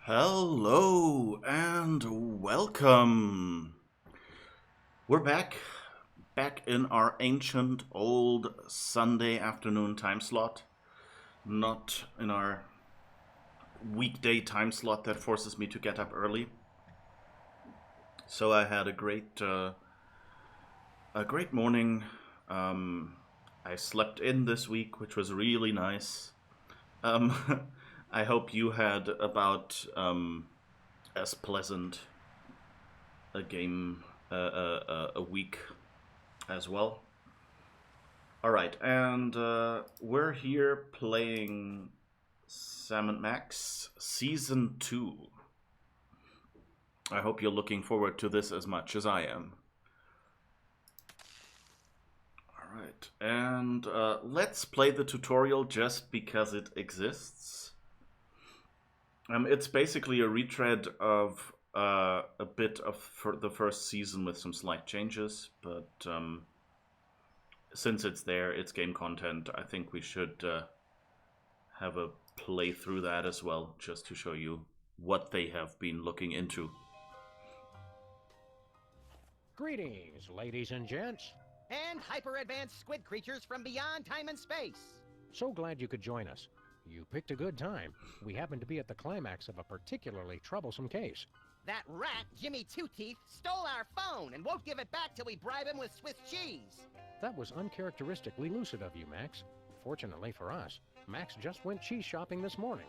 Hello and welcome. We're back in our ancient old Sunday afternoon time slot, not in our weekday time slot that forces me to get up early. So I had a great morning. I slept in this week, which was really nice. Um, I hope you had about as pleasant a week as well. All right, and we're here playing Sam and Max Season 2. I hope you're looking forward to this as much as I am. All right, and let's play the tutorial just because it exists. It's basically a retread of a bit of the first season with some slight changes, but since it's there, it's game content, I think we should have a play through that as well, just to show you what they have been looking into. Greetings, ladies and gents. And hyper-advanced squid creatures from beyond time and space. So glad you could join us. You picked a good time. We happen to be at the climax of a particularly troublesome case. That rat, Jimmy Two-Teeth, stole our phone and won't give it back till we bribe him with Swiss cheese. That was uncharacteristically lucid of you, Max. Fortunately for us, Max just went cheese shopping this morning.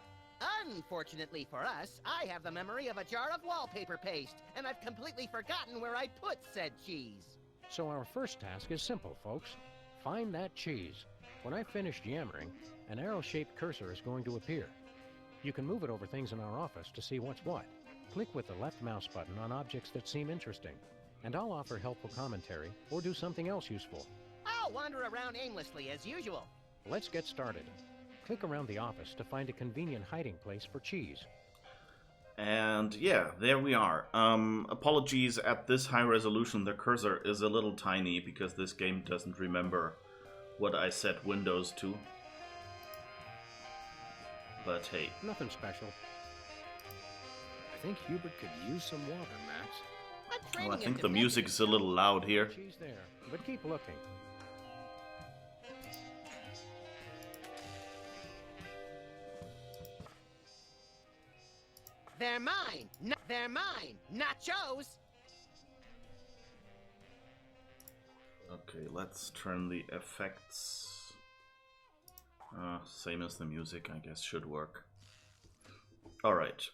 Unfortunately for us, I have the memory of a jar of wallpaper paste, and I've completely forgotten where I put said cheese. So our first task is simple, folks. Find that cheese. When I finish yammering, an arrow-shaped cursor is going to appear. You can move it over things in our office to see what's what. Click with the left mouse button on objects that seem interesting, and I'll offer helpful commentary or do something else useful. I'll wander around aimlessly as usual. Let's get started. Click around the office to find a convenient hiding place for cheese. And yeah, there we are. Apologies, at this high resolution the cursor is a little tiny because this game doesn't remember what I set Windows to. But hey. Nothing special. I think Hubert could use some water, Max. I'm training I him think to the music is a little loud here. Cheese there, but keep looking. They're mine! They're mine! Nachos! Okay, let's turn the effects. Same as the music, I guess, should work. Alright.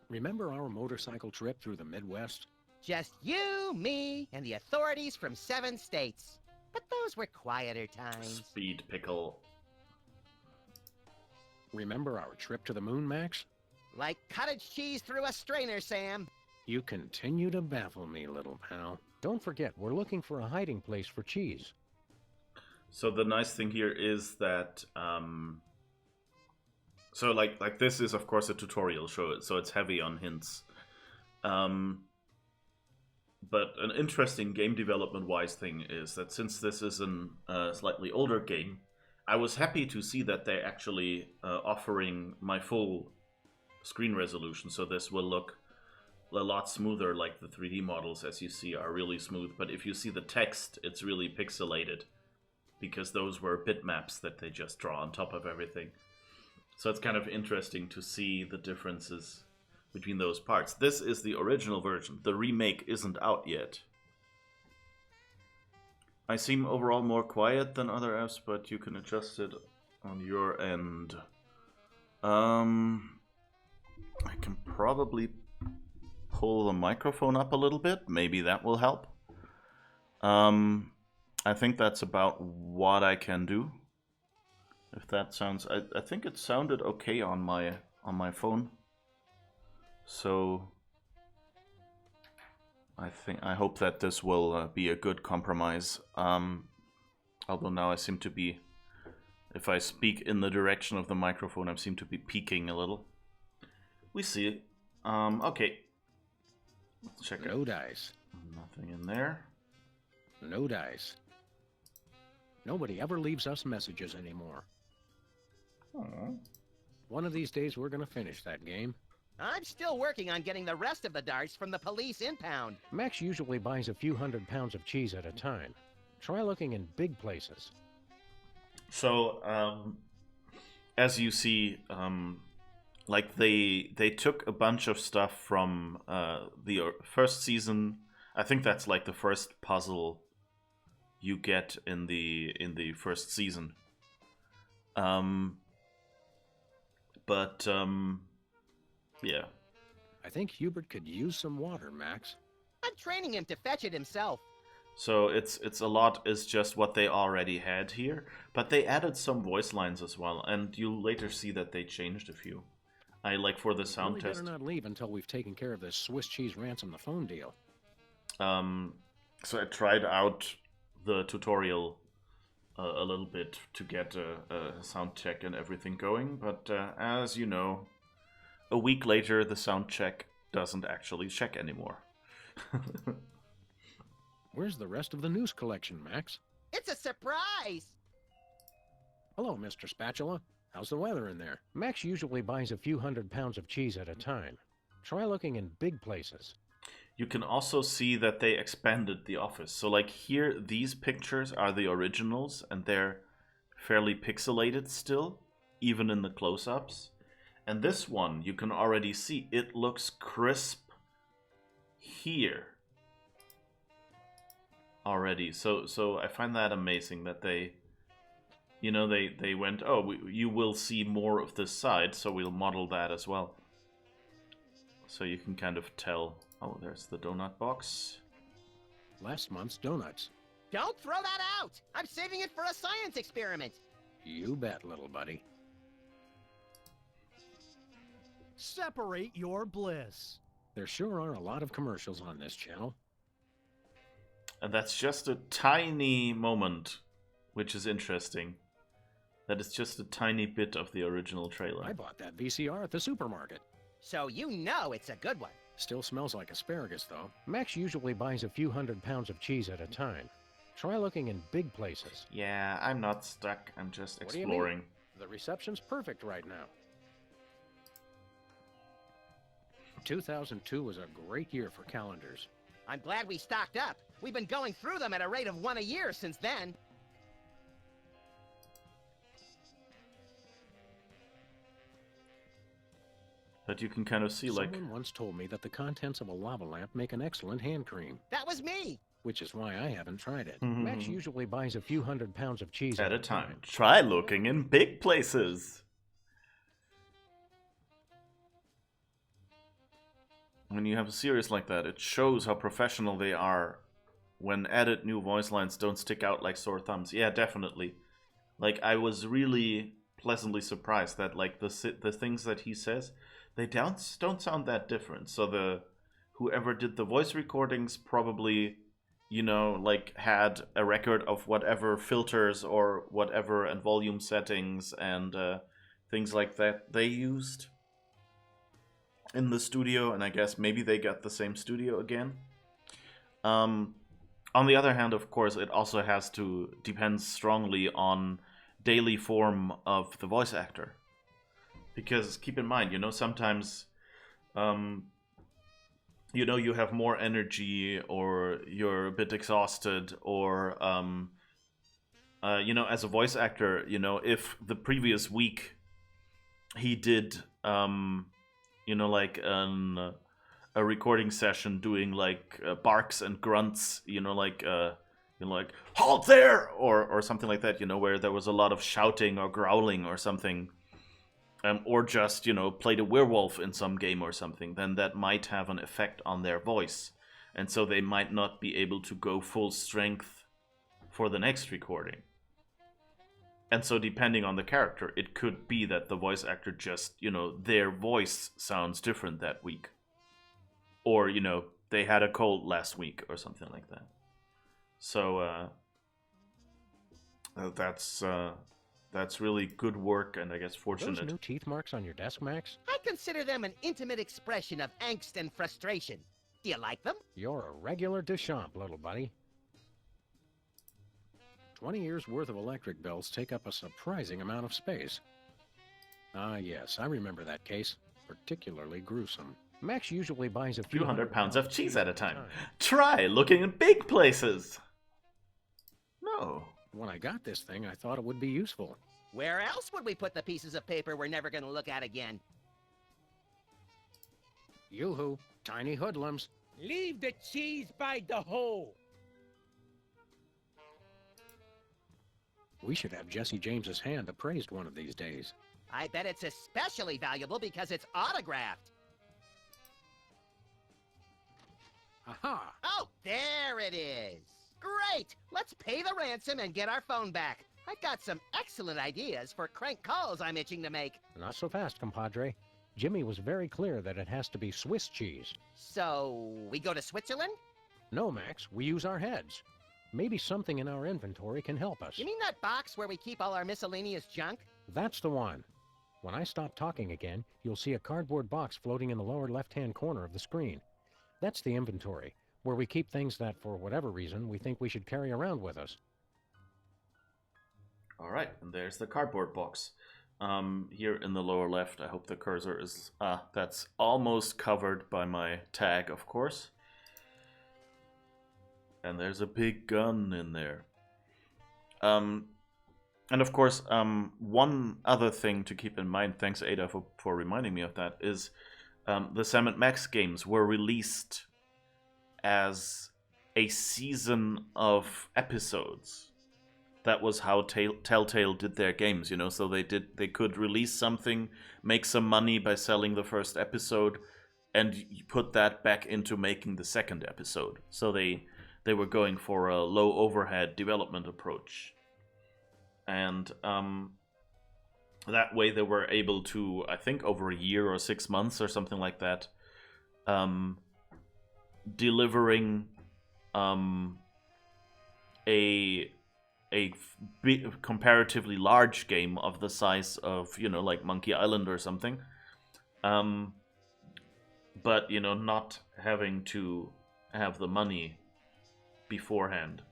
Remember our motorcycle trip through the Midwest? Just you, me, and the authorities from 7 states. But those were quieter times. Speed pickle. Remember our trip to the moon, Max? Like cottage cheese through a strainer, Sam. You continue to baffle me, little pal. Don't forget, we're looking for a hiding place for cheese. So the nice thing here is that so like this is of course a tutorial show, so it's heavy on hints. But an interesting game development wise thing is that since this is a slightly older game, I was happy to see that they're actually offering my full screen resolution, so this will look a lot smoother. Like the 3D models, as you see, are really smooth, but if you see the text, it's really pixelated because those were bitmaps that they just draw on top of everything. So it's kind of interesting to see the differences between those parts. This is the original version. The remake isn't out yet. I seem overall more quiet than other apps, but you can adjust it on your end. I can probably pull the microphone up a little bit. Maybe that will help. I think that's about what I can do. If that sounds, I think it sounded okay on my phone. So I hope that this will be a good compromise. Although now I seem to be, if I speak in the direction of the microphone, I seem to be peaking a little. We see. Okay. Let's check it. No dice. Nothing in there. No dice. Nobody ever leaves us messages anymore. Aww. One of these days we're gonna finish that game. I'm still working on getting the rest of the darts from the police impound. Max usually buys a few 100 pounds of cheese at a time. Try looking in big places. So, as you see, like they took a bunch of stuff from the first season. I think that's like the first puzzle you get in the first season. But yeah. I think Hubert could use some water, Max. I'm training him to fetch it himself. So it's a lot is just what they already had here, but they added some voice lines as well, and you'll later see that they changed a few. I like for the sound really test. Better not leave until we've taken care of this Swiss cheese ransom the phone deal. So I tried out the tutorial a little bit to get a sound check and everything going, but as you know, a week later the sound check doesn't actually check anymore. Where's the rest of the news collection, Max? It's a surprise! Hello, Mr. Spatula. How's the weather in there? Max usually buys a few 100 pounds of cheese at a time. Try looking in big places. You can also see that they expanded the office. So like here, these pictures are the originals and they're fairly pixelated still, even in the close-ups. And this one, you can already see, it looks crisp here already. So I find that amazing that they, you know, they went, oh, you will see more of this side, so we'll model that as well. So you can kind of tell. Oh, there's the donut box. Last month's donuts. Don't throw that out! I'm saving it for a science experiment! You bet, little buddy. Separate your bliss. There sure are a lot of commercials on this channel. And that's just a tiny moment, which is interesting. That is just a tiny bit of the original trailer. I bought that VCR at the supermarket. So you know it's a good one. Still smells like asparagus, though. Max usually buys a few 100 pounds of cheese at a time. Try looking in big places. Yeah, I'm not stuck. I'm just What do you mean? exploring. The reception's perfect right now. 2002 was a great year for calendars. I'm glad we stocked up. We've been going through them at a rate of one a year since then. But you can kind of see, like, Someone once told me that the contents of a lava lamp make an excellent hand cream, That was me! which is why I haven't tried it. Max usually buys a few 100 pounds of cheese at a time. Try looking in big places. When you have a series like that, it shows how professional they are when added new voice lines don't stick out like sore thumbs. Yeah, definitely. Like, I was really pleasantly surprised that, like, the things that he says, they don't sound that different. So whoever did the voice recordings probably, you know, like, had a record of whatever filters or whatever and volume settings and things like that they used in the studio, and I guess maybe they got the same studio again. On the other hand, of course, it also depends strongly on daily form of the voice actor. Because keep in mind, you know, sometimes, you know, you have more energy or you're a bit exhausted or, you know, as a voice actor, you know, if the previous week he did, you know, like a recording session doing like barks and grunts, you know, like halt there or something like that, you know, where there was a lot of shouting or growling or something, or just, you know, played a werewolf in some game or something, then that might have an effect on their voice, and so they might not be able to go full strength for the next recording. And so depending on the character, it could be that the voice actor just, you know, their voice sounds different that week. Or, you know, they had a cold last week or something like that. So that's really good work, and I guess fortunate. Those new teeth marks on your desk, Max? I consider them an intimate expression of angst and frustration. Do you like them? You're a regular Deschamps, little buddy. 20 years' worth of electric bills take up a surprising amount of space. Ah, yes, I remember that case. For particularly gruesome. Max usually buys a few hundred pounds of cheese at a time. time. Try looking in big places. No. When I got this thing, I thought it would be useful. Where else would we put the pieces of paper we're never gonna look at again? Yoo-hoo, tiny hoodlums. Leave the cheese by the hole. We should have Jesse James's hand appraised one of these days. I bet it's especially valuable because it's autographed. Aha! Oh, there it is. Great! Let's pay the ransom and get our phone back. I've got some excellent ideas for crank calls I'm itching to make. Not so fast, compadre. Jimmy was very clear that it has to be Swiss cheese. So, we go to Switzerland? No, Max, we use our heads. Maybe something in our inventory can help us. You mean that box where we keep all our miscellaneous junk? That's the one. When I stop talking again, you'll see a cardboard box floating in the lower left-hand corner of the screen. That's the inventory, where we keep things that, for whatever reason, we think we should carry around with us. Alright, and there's the cardboard box. Here in the lower left, I hope the cursor is... that's almost covered by my tag, of course. And there's a big gun in there. And of course, one other thing to keep in mind, thanks Ada for reminding me of that, is the Sam & Max games were released as a season of episodes. That was how Telltale did their games, you know, so they could release something, make some money by selling the first episode, and put that back into making the second episode. So they were going for a low overhead development approach. And that way they were able to, I think over a year or 6 months or something like that, delivering a comparatively large game of the size of, you know, like Monkey Island or something. But, you know, not having to have the money beforehand.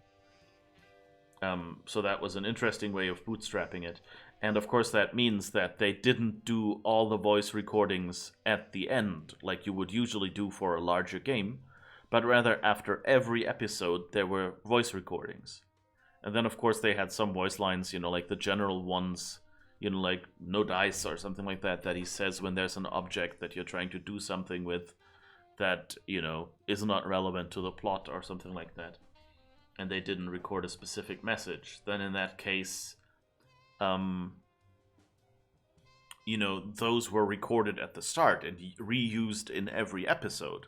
So that was an interesting way of bootstrapping it. And of course that means that they didn't do all the voice recordings at the end, like you would usually do for a larger game, but rather after every episode there were voice recordings. And then of course they had some voice lines, you know, like the general ones, you know, like no dice or something like that, that he says when there's an object that you're trying to do something with that, you know, is not relevant to the plot or something like that. And they didn't record a specific message. Then in that case, you know, those were recorded at the start and reused in every episode.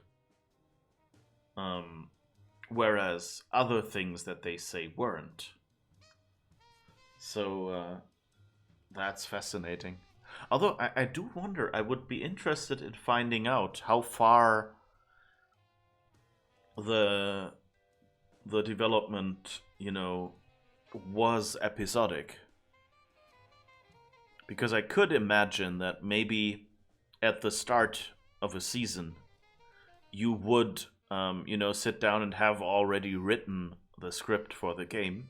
Whereas other things that they say weren't. So, that's fascinating. Although, I do wonder, I would be interested in finding out how far the development, you know, was episodic. Because I could imagine that maybe at the start of a season, you would, you know, sit down and have already written the script for the game.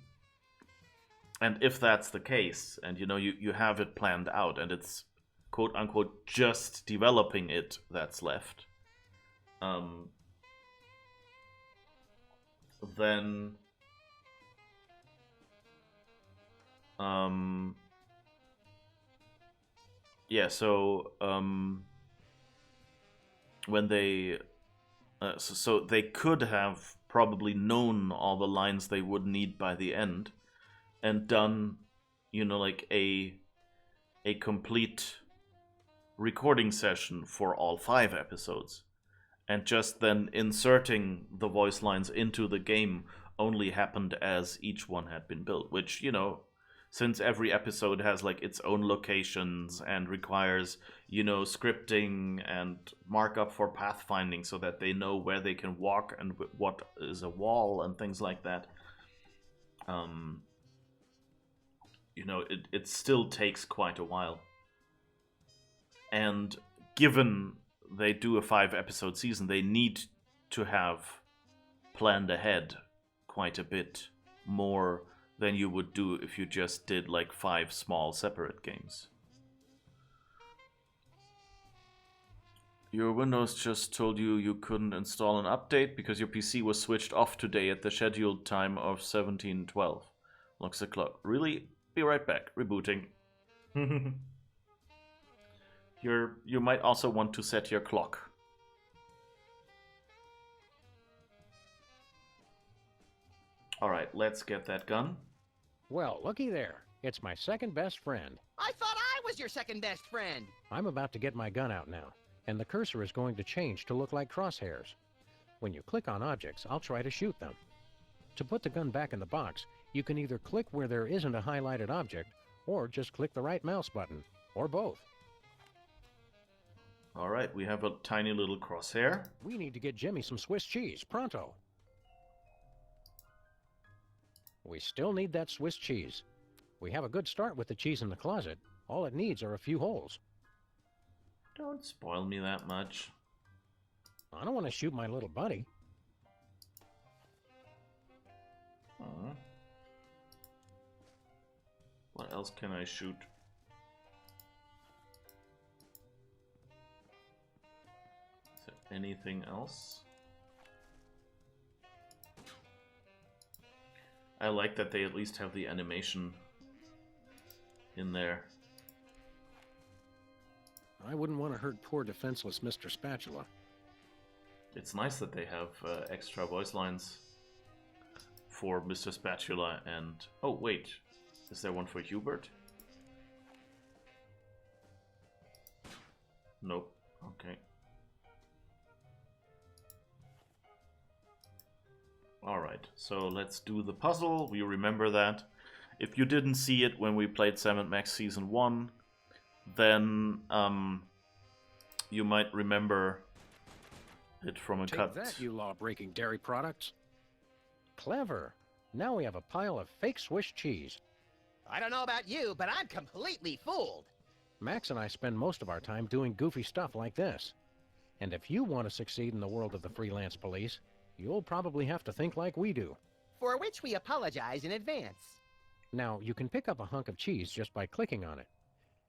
And if that's the case, and, you know, you have it planned out, and it's, quote-unquote, just developing it that's left, then... yeah, so when they so they could have probably known all the lines they would need by the end and done, you know, like a complete recording session for all 5 episodes, and just then inserting the voice lines into the game only happened as each one had been built, which, you know, since every episode has like its own locations and requires, you know, scripting and markup for pathfinding so that they know where they can walk and what is a wall and things like that. You know, it still takes quite a while. And given they do a 5-episode season, they need to have planned ahead quite a bit more than you would do if you just did like 5 small separate games. Your Windows just told you you couldn't install an update because your PC was switched off today at the scheduled time of 17:12. Looks the clock. Really? Be right back. Rebooting. You might also want to set your clock. Alright, let's get that gun. Well, looky there. It's my second best friend. I thought I was your second best friend. I'm about to get my gun out now, and the cursor is going to change to look like crosshairs. When you click on objects, I'll try to shoot them. To put the gun back in the box, you can either click where there isn't a highlighted object, or just click the right mouse button, or both. Alright, we have a tiny little crosshair. We need to get Jimmy some Swiss cheese, pronto. We still need that Swiss cheese. We have a good start with the cheese in the closet. All it needs are a few holes. Don't spoil me that much. I don't want to shoot my little buddy. What else can I shoot? Is there anything else? I like that they at least have the animation in there. I wouldn't want to hurt poor defenseless Mr. Spatula. It's nice that they have extra voice lines for Mr. Spatula and... Oh, wait. Is there one for Hubert? Nope. Okay. Alright, so let's do the puzzle. We remember that. If you didn't see it when we played Sam & Max Season 1, then you might remember it from a cut. Take that, you law-breaking dairy products. Clever. Now we have a pile of fake Swiss cheese. I don't know about you, but I'm completely fooled. Max and I spend most of our time doing goofy stuff like this. And if you want to succeed in the world of the freelance police, you'll probably have to think like we do. For which we apologize in advance. Now, you can pick up a hunk of cheese just by clicking on it.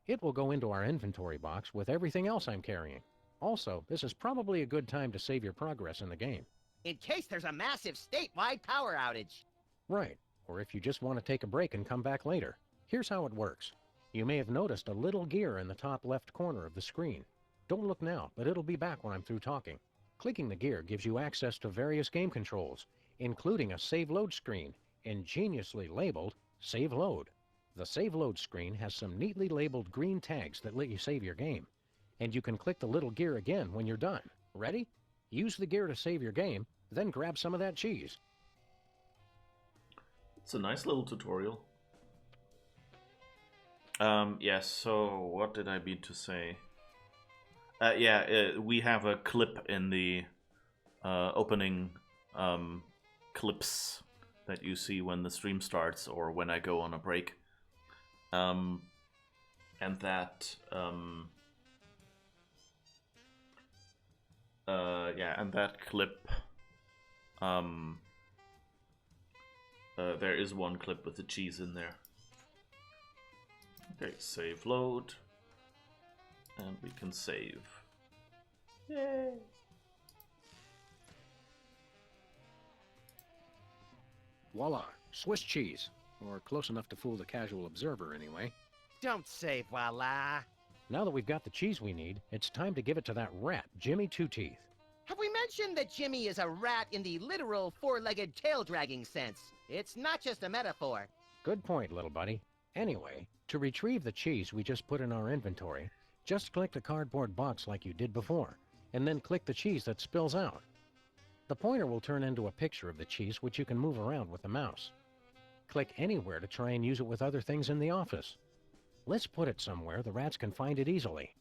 It will go into our inventory box with everything else I'm carrying. Also, this is probably a good time to save your progress in the game. In case there's a massive statewide power outage. Right, or if you just want to take a break and come back later. Here's how it works. You may have noticed a little gear in the top left corner of the screen. Don't look now, but it'll be back when I'm through talking. Clicking the gear gives you access to various game controls, including a save load screen, ingeniously labeled Save Load. The Save Load screen has some neatly labeled green tags that let you save your game. And you can click the little gear again when you're done. Ready? Use the gear to save your game, then grab some of that cheese. It's a nice little tutorial. Yes, so what did I mean to say? We have a clip in the opening clips that you see when the stream starts or when I go on a break. And that clip, there is one clip with the cheese in there. Okay, save load, and we can save. Yay! Voila, Swiss cheese. Or close enough to fool the casual observer anyway. Don't say voila. Now that we've got the cheese we need, it's time to give it to that rat, Jimmy Two-Teeth. Have we mentioned that Jimmy is a rat in the literal four-legged tail-dragging sense? It's not just a metaphor. Good point, little buddy. Anyway, to retrieve the cheese we just put in our inventory, just click the cardboard box like you did before, and then click the cheese that spills out. The pointer will turn into a picture of the cheese which you can move around with the mouse. Click anywhere to try and use it with other things in the office. Let's put it somewhere the rats can find it easily.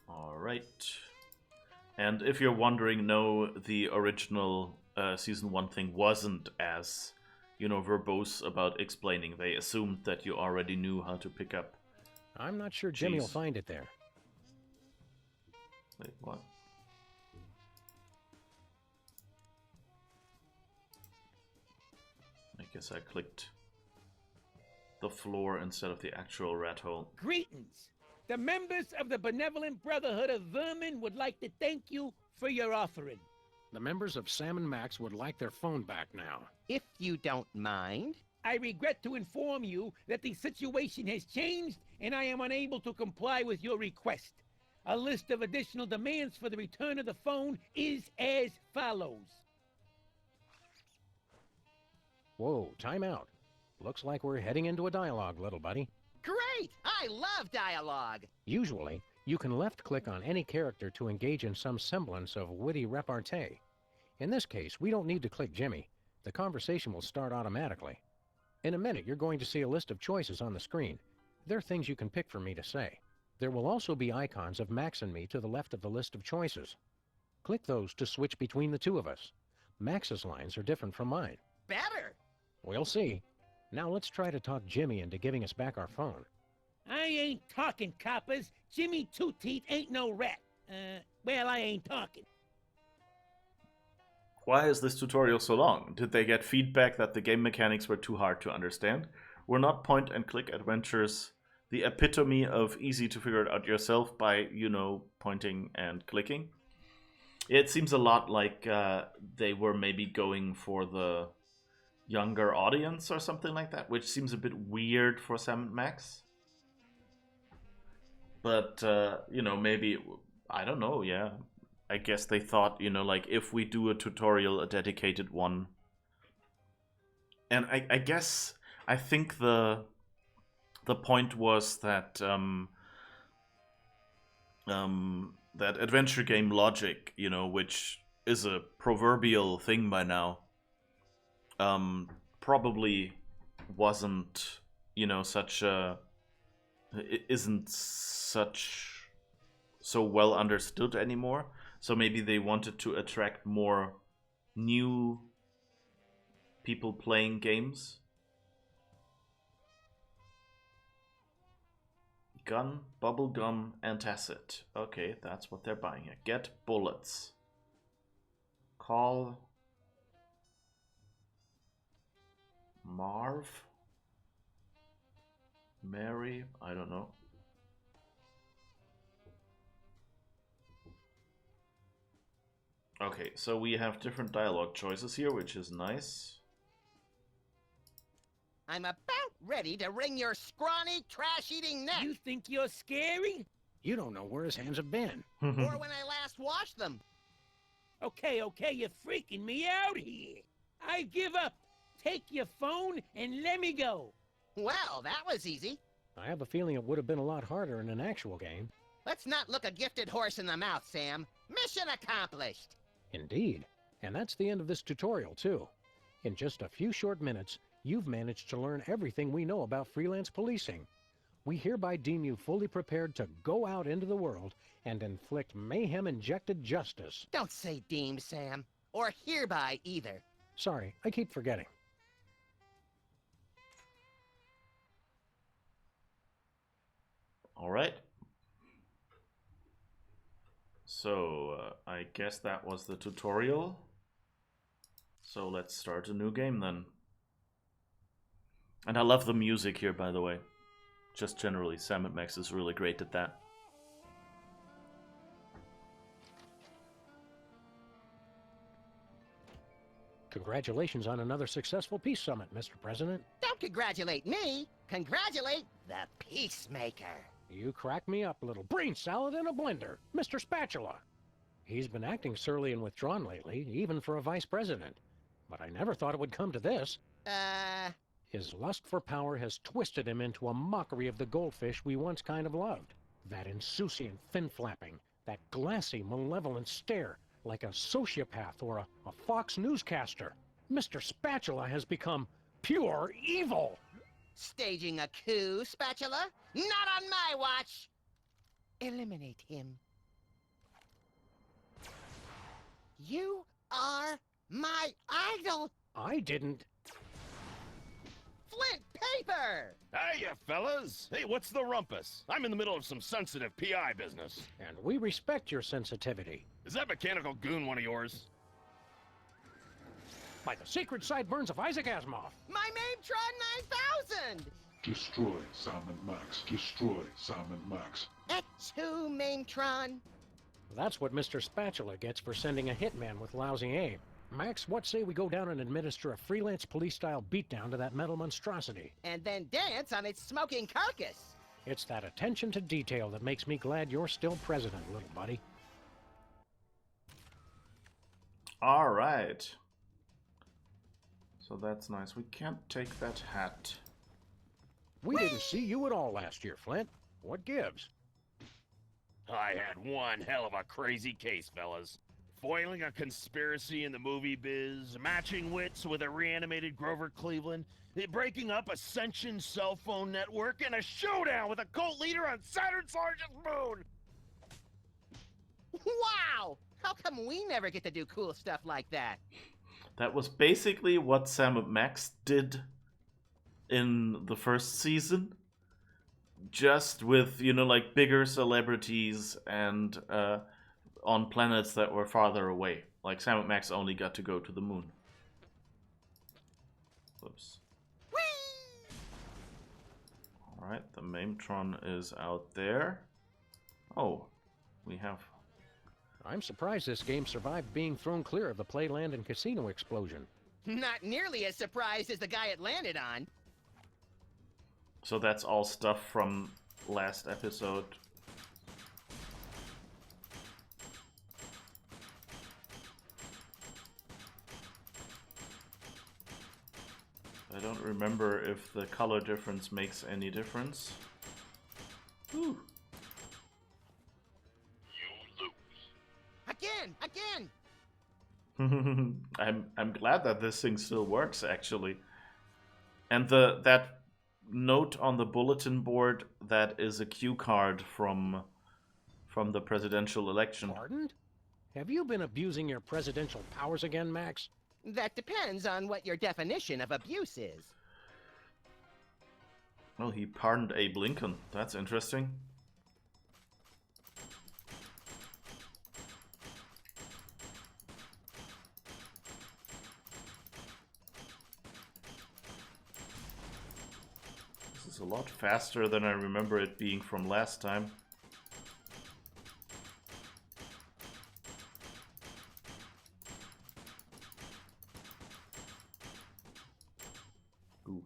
Alright. And if you're wondering, no, the original Season 1 thing wasn't as, verbose about explaining. They assumed that you already knew how to pick up. I'm not sure Jimmy will cheese. find it there. Wait, what? I guess I clicked the floor instead of the actual rat hole. Greetings. The members of the Benevolent Brotherhood of Vermin would like to thank you for your offering. The members of Sam and Max would like their phone back now. If you don't mind. I regret to inform you that the situation has changed and I am unable to comply with your request. A list of additional demands for the return of the phone is as follows. Whoa, time out. Looks like we're heading into a dialogue, little buddy. Great! I love dialogue! Usually, you can left-click on any character to engage in some semblance of witty repartee. In this case, we don't need to click Jimmy. The conversation will start automatically. In a minute, you're going to see a list of choices on the screen. They're things you can pick for me to say. There will also be icons of Max and me to the left of the list of choices. Click those to switch between the two of us. Max's lines are different from mine. Better! We'll see. Now let's try to talk Jimmy into giving us back our phone. I ain't talking, coppers. Jimmy Two-Teeth ain't no rat. Well, I ain't talking. Why is this tutorial so long? Did they get feedback that the game mechanics were too hard to understand? Were not point-and-click adventures the epitome of easy to figure it out yourself by, you know, pointing and clicking? It seems a lot like they were maybe going for the younger audience or something like that, which seems a bit weird for Sam and Max. But, you know, maybe, I don't know, yeah. I guess they thought, you know, like, if we do a tutorial, a dedicated one. And I guess, I think the point was that, that adventure game logic, you know, which is a proverbial thing by now, probably wasn't, you know, isn't so well understood anymore. So maybe they wanted to attract more new people playing games. Gun, bubble gum, antacid. Okay, that's what they're buying here. Get bullets. Call Marv? Mary? I don't know. Okay, so we have different dialogue choices here, which is nice. I'm about ready to wring your scrawny, trash-eating neck. You think you're scary? You don't know where his hands have been. Or when I last washed them. Okay, you're freaking me out here. I give up. Take your phone and let me go. Well, that was easy. I have a feeling it would have been a lot harder in an actual game. Let's not look a gifted horse in the mouth, Sam. Mission accomplished. Indeed. And that's the end of this tutorial, too. In just a few short minutes, you've managed to learn everything we know about freelance policing. We hereby deem you fully prepared to go out into the world and inflict mayhem-injected justice. Don't say deemed, Sam. Or hereby, either. Sorry, I keep forgetting. All right. So, I guess that was the tutorial. So let's start a new game then. And I love the music here, by the way. Just generally, Sam & Max is really great at that. Congratulations on another successful peace summit, Mr. President. Don't congratulate me. Congratulate the Peacemaker. You crack me up, little brain salad in a blender, Mr. Spatula. He's been acting surly and withdrawn lately, even for a vice president. But I never thought it would come to this. His lust for power has twisted him into a mockery of the goldfish we once kind of loved. That insouciant fin-flapping, that glassy, malevolent stare, like a sociopath or a Fox newscaster. Mr. Spatula has become pure evil. Staging a coup, Spatula? Not on my watch! Eliminate him. You are my idol! I didn't... Flint paper! Hiya, fellas. Hey, what's the rumpus? I'm in the middle of some sensitive PI business. And we respect your sensitivity. Is that mechanical goon one of yours? By the sacred sideburns of Isaac Asimov. My Mavetron 9000! Destroy Sam and Max. Destroy Sam and Max. Et-tu, Maintron? That's what Mr. Spatula gets for sending a hitman with lousy aim. Max, what say we go down and administer a freelance police-style beatdown to that metal monstrosity? And then dance on its smoking carcass. It's that attention to detail that makes me glad you're still president, little buddy. All right. So that's nice. We can't take that hat. We didn't see you at all last year, Flint. What gives? I had one hell of a crazy case, fellas. Foiling a conspiracy in the movie biz, matching wits with a reanimated Grover Cleveland, breaking up Ascension's cell phone network, and a showdown with a cult leader on Saturn Sergeant's moon! Wow! How come we never get to do cool stuff like that? That was basically what Sam and Max did in the first season. Just with, you know, like bigger celebrities and on planets that were farther away. Like Sam and Max only got to go to the moon. Whoops. Alright, the Maimtron is out there. Oh, we have... I'm surprised this game survived being thrown clear of the Playland and Casino explosion. Not nearly as surprised as the guy it landed on. So that's all stuff from last episode. I don't remember if the color difference makes any difference. Whew. Again! I'm glad that this thing still works, actually. And that note on the bulletin board, that is a cue card from the presidential election. Pardoned? Have you been abusing your presidential powers again, Max? That depends on what your definition of abuse is. Well, he pardoned Abe Lincoln. That's interesting. This is a lot faster than I remember it being from last time. Oof.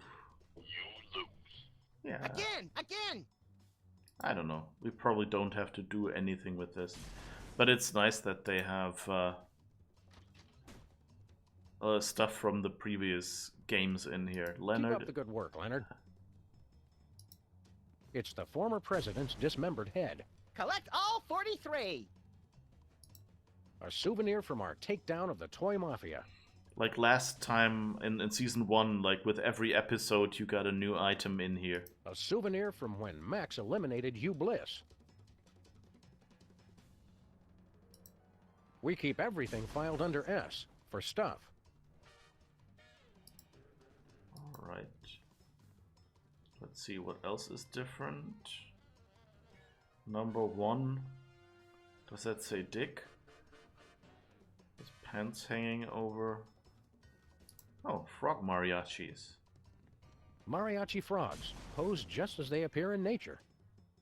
Yeah. Again! I don't know. We probably don't have to do anything with this. But it's nice that they have stuff from the previous games in here. Leonard. Keep up the good work, Leonard. It's the former president's dismembered head. Collect all 43! A souvenir from our takedown of the Toy Mafia. Like last time in Season 1, like with every episode, you got a new item in here. A souvenir from when Max eliminated Hugh Bliss. We keep everything filed under S, for stuff. Alright. Let's see what else is different. Number 1. Does that say Dick? His pants hanging over. Oh, frog mariachis. Mariachi frogs, posed just as they appear in nature.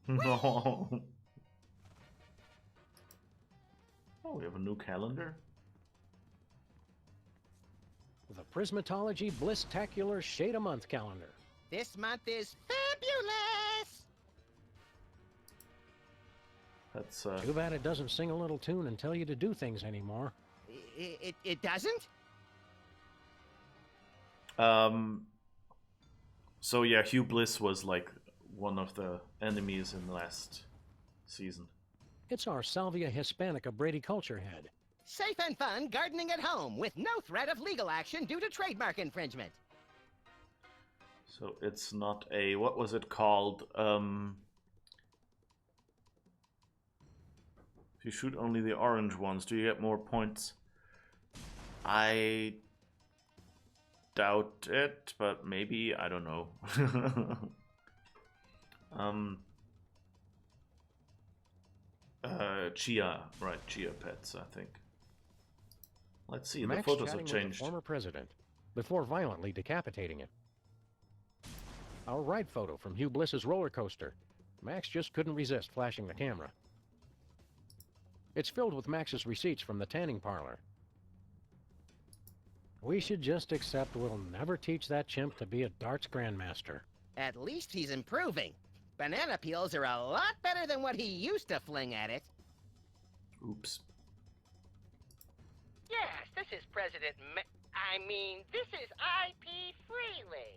No. Oh, we have a new calendar. The Prismatology Bliss-tacular Shade-a-Month calendar. This month is fabulous! That's Too bad it doesn't sing a little tune and tell you to do things anymore. It doesn't? So yeah, Hugh Bliss was like one of the enemies in the last season. It's our Salvia Hispanica Brady Culture head. Safe and fun gardening at home with no threat of legal action due to trademark infringement. So it's not a, what was it called? If you shoot only the orange ones, do you get more points? I doubt it, but maybe, I don't know. Chia, right, Chia pets, I think. Let's see, Max the photos chatting have with changed. the former president before violently decapitating him. Our ride photo from Hugh Bliss's roller coaster. Max just couldn't resist flashing the camera. It's filled with Max's receipts from the tanning parlor. We should just accept we'll never teach that chimp to be a darts grandmaster. At least he's improving. Banana peels are a lot better than what he used to fling at it. Oops. Yes, this is this is I.P. Freely.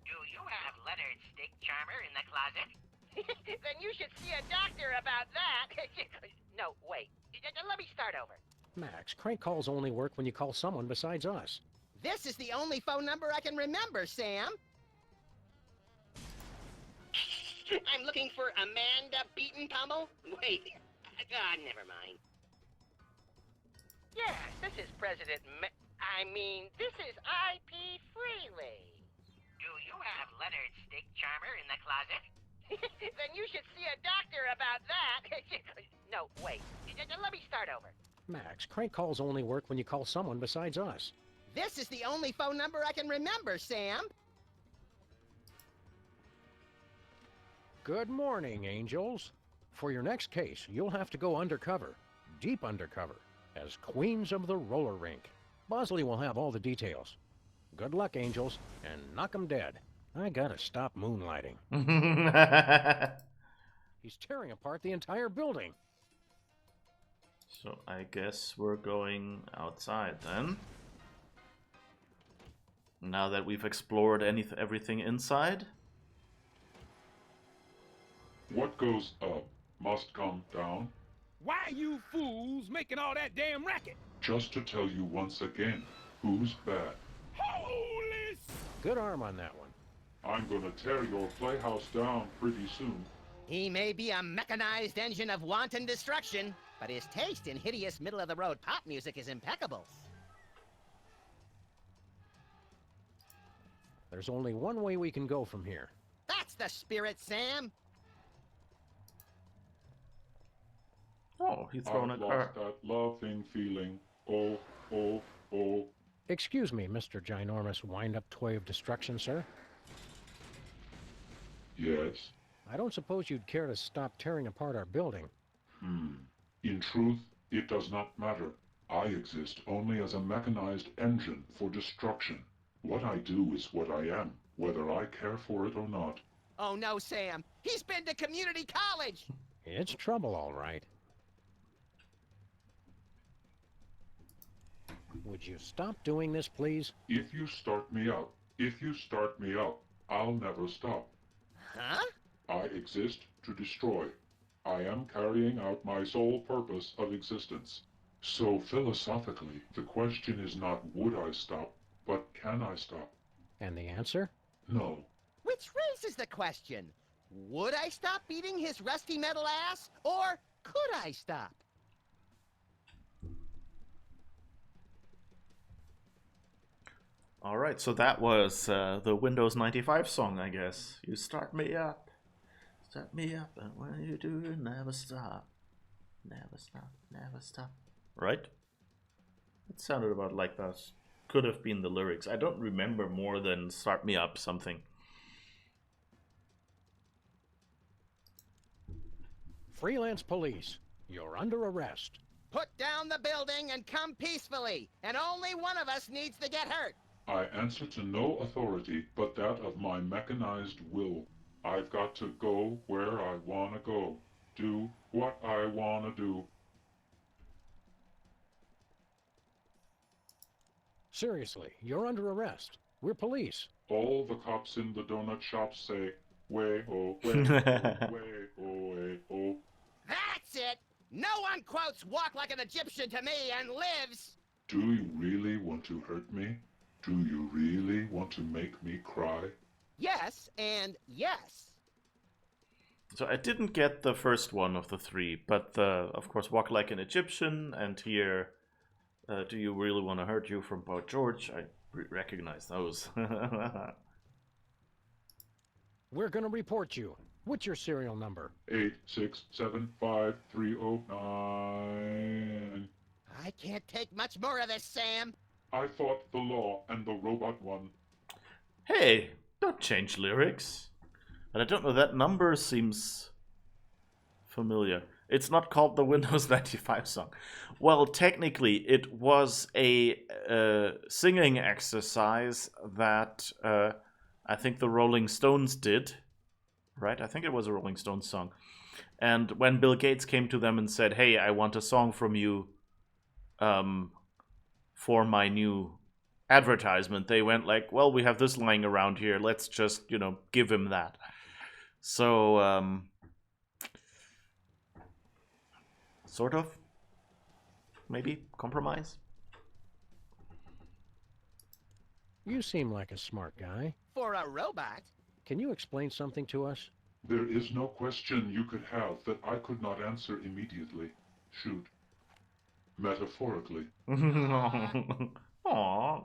Do you have Leonard's steak charmer in the closet? Then you should see a doctor about that. No, wait. Let me start over. Max, crank calls only work when you call someone besides us. This is the only phone number I can remember, Sam. I'm looking for Amanda Beaton-Pummel? Wait. Never mind. Yes, this is this is I.P. Freely. Do you have Leonard's steak charmer in the closet? Then you should see a doctor about that. No, wait. Let me start over. Max, crank calls only work when you call someone besides us. This is the only phone number I can remember, Sam. Good morning, angels. For your next case, you'll have to go undercover, deep undercover, as queens of the roller rink. Bosley will have all the details. Good luck, angels, and knock 'em dead. I gotta stop moonlighting. He's tearing apart the entire building. So I guess we're going outside then. Now that we've explored everything inside. What goes up must come down. Why you fools making all that damn racket? Just to tell you once again, who's bad. Holy Good arm on that one. I'm gonna tear your playhouse down pretty soon. He may be a mechanized engine of wanton destruction, but his taste in hideous middle-of-the-road pop music is impeccable. There's only one way we can go from here. That's the spirit, Sam. Oh, he's thrown a I've car. lost that loving feeling. Oh, oh, oh. Excuse me, Mr. Ginormous Wind-Up Toy of Destruction, sir. Yes. I don't suppose you'd care to stop tearing apart our building. In truth, it does not matter. I exist only as a mechanized engine for destruction. What I do is what I am, whether I care for it or not. Oh no, Sam. He's been to community college. It's trouble, all right. Would you stop doing this, please? If you start me up, I'll never stop. Huh? I exist to destroy. I am carrying out my sole purpose of existence. So philosophically, the question is not would I stop, but can I stop? And the answer? No. Which raises the question, would I stop beating his rusty metal ass, or could I stop? Alright, so that was the Windows 95 song, I guess. You start me up, and when you do, you never stop. Never stop, never stop. Right? It sounded about like that. Could have been the lyrics. I don't remember more than start me up something. Freelance police, you're under arrest. Put down the building and come peacefully, and only one of us needs to get hurt. I answer to no authority but that of my mechanized will. I've got to go where I want to go. Do what I want to do. Seriously, you're under arrest. We're police. All the cops in the donut shop say, way oh, way oh, way oh, way oh. That's it! No one quotes walk like an Egyptian to me and lives! Do you really want to hurt me? Do you really want to make me cry? Yes, and yes. So I didn't get the first one of the three, but of course, Walk Like an Egyptian, and here, Do You Really Want to Hurt You from Boy George, I recognize those. We're gonna report you. What's your serial number? 8675309. I can't take much more of this, Sam. I fought the law and the robot won. Hey, don't change lyrics. But I don't know, that number seems familiar. It's not called the Windows 95 song. Well, technically, it was a singing exercise that I think the Rolling Stones did. Right? I think it was a Rolling Stones song. And when Bill Gates came to them and said, "Hey, I want a song from you for my new advertisement," they went like, "Well, we have this lying around here. Let's just, give him that." So, sort of, maybe compromise. You seem like a smart guy. For a robot? Can you explain something to us? There is no question you could have that I could not answer immediately. Shoot. Metaphorically. Aww.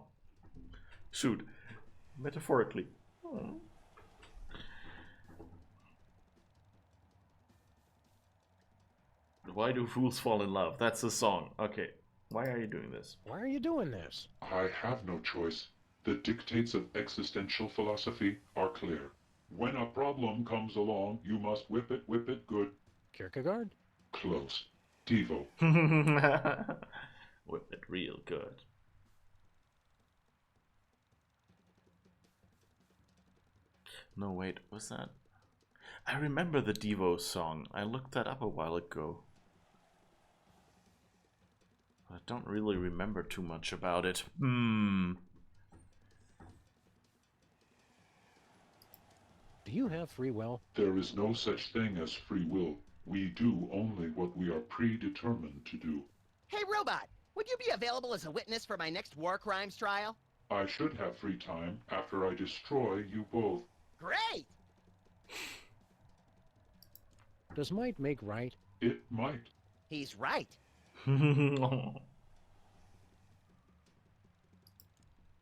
Shoot. Metaphorically. Aww. Why do fools fall in love? That's the song. Okay. Why are you doing this? Why are you doing this? I have no choice. The dictates of existential philosophy are clear. When a problem comes along, you must whip it good. Kierkegaard? Close. Devo. Whip it real good. No, wait, was that? I remember the Devo song. I looked that up a while ago. I don't really remember too much about it. Do you have free will? There is no such thing as free will. We do only what we are predetermined to do. Hey, robot, would you be available as a witness for my next war crimes trial? I should have free time after I destroy you both. Great! Does might make right? It might. He's right.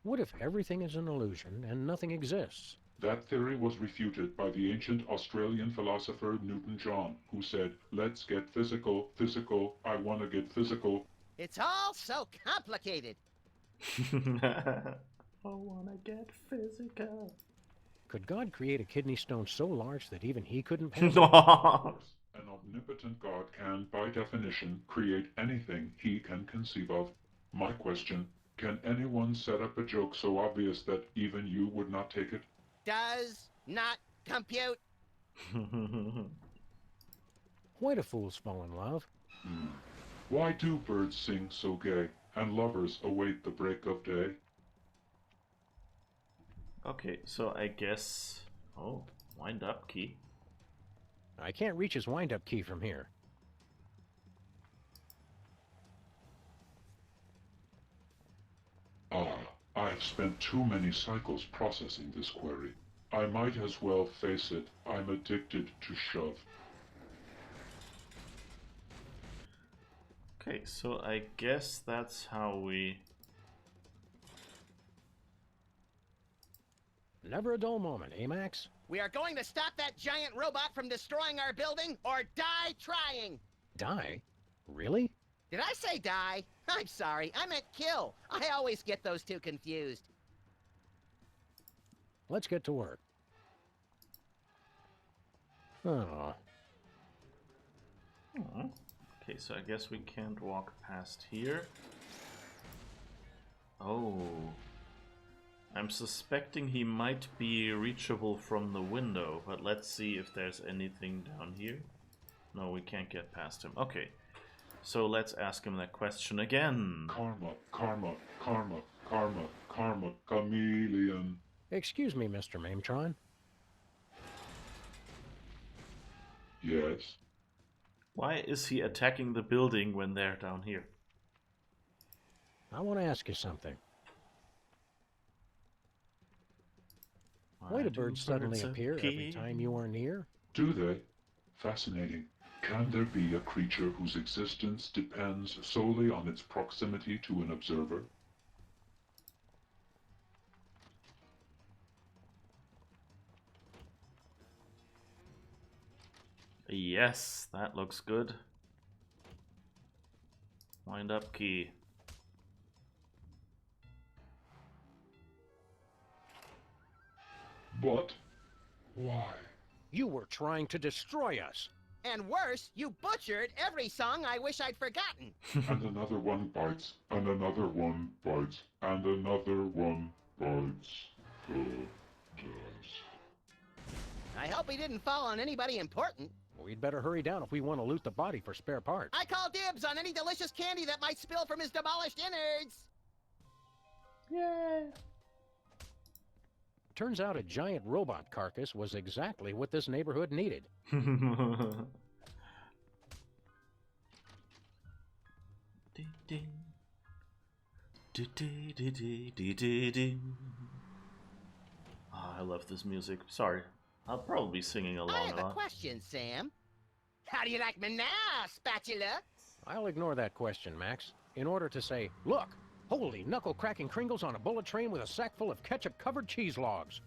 What if everything is an illusion and nothing exists? That theory was refuted by the ancient Australian philosopher Newton John, who said, "Let's get physical, physical, I want to get physical." It's all so complicated. I wanna get physical. Could God create a kidney stone so large that even he couldn't pass it? An omnipotent God can, by definition, create anything he can conceive of. My question, can anyone set up a joke so obvious that even you would not take it? Does not compute. Why do fools fall in love? Why do birds sing so gay, and lovers await the break of day? Okay, so I guess... Oh, wind up key. I can't reach his wind-up key from here. I have spent too many cycles processing this query. I might as well face it. I'm addicted to shove. Okay, so I guess that's how we... Never a dull moment, eh, Max? We are going to stop that giant robot from destroying our building or die trying. Die? Really? Did I say die? I'm sorry, I meant kill. I always get those two confused. Let's get to work. Oh. Okay, so I guess we can't walk past here. Oh. I'm suspecting he might be reachable from the window, but let's see if there's anything down here. No, we can't get past him. Okay, so let's ask him that question again. Karma, karma, karma, karma, karma, chameleon. Excuse me, Mr. Mametron. Yes? Why is he attacking the building when they're down here? I want to ask you something. Why do birds suddenly appear every time you are near? Do they? Fascinating. Can there be a creature whose existence depends solely on its proximity to an observer? Yes, that looks good. Wind up key. But why? You were trying to destroy us. And worse, you butchered every song I wish I'd forgotten. And another one bites, and another one bites, and another one bites the dust. I hope he didn't fall on anybody important. We'd better hurry down if we want to loot the body for spare parts. I call dibs on any delicious candy that might spill from his demolished innards. Yay! Turns out a giant robot carcass was exactly what this neighborhood needed. I love this music. Sorry, I'll probably be singing along I have a a lot. question, Sam. How do you like me now, spatula? I'll ignore that question, Max, in order to say, look, holy knuckle-cracking Kringles on a bullet train with a sack full of ketchup-covered cheese logs.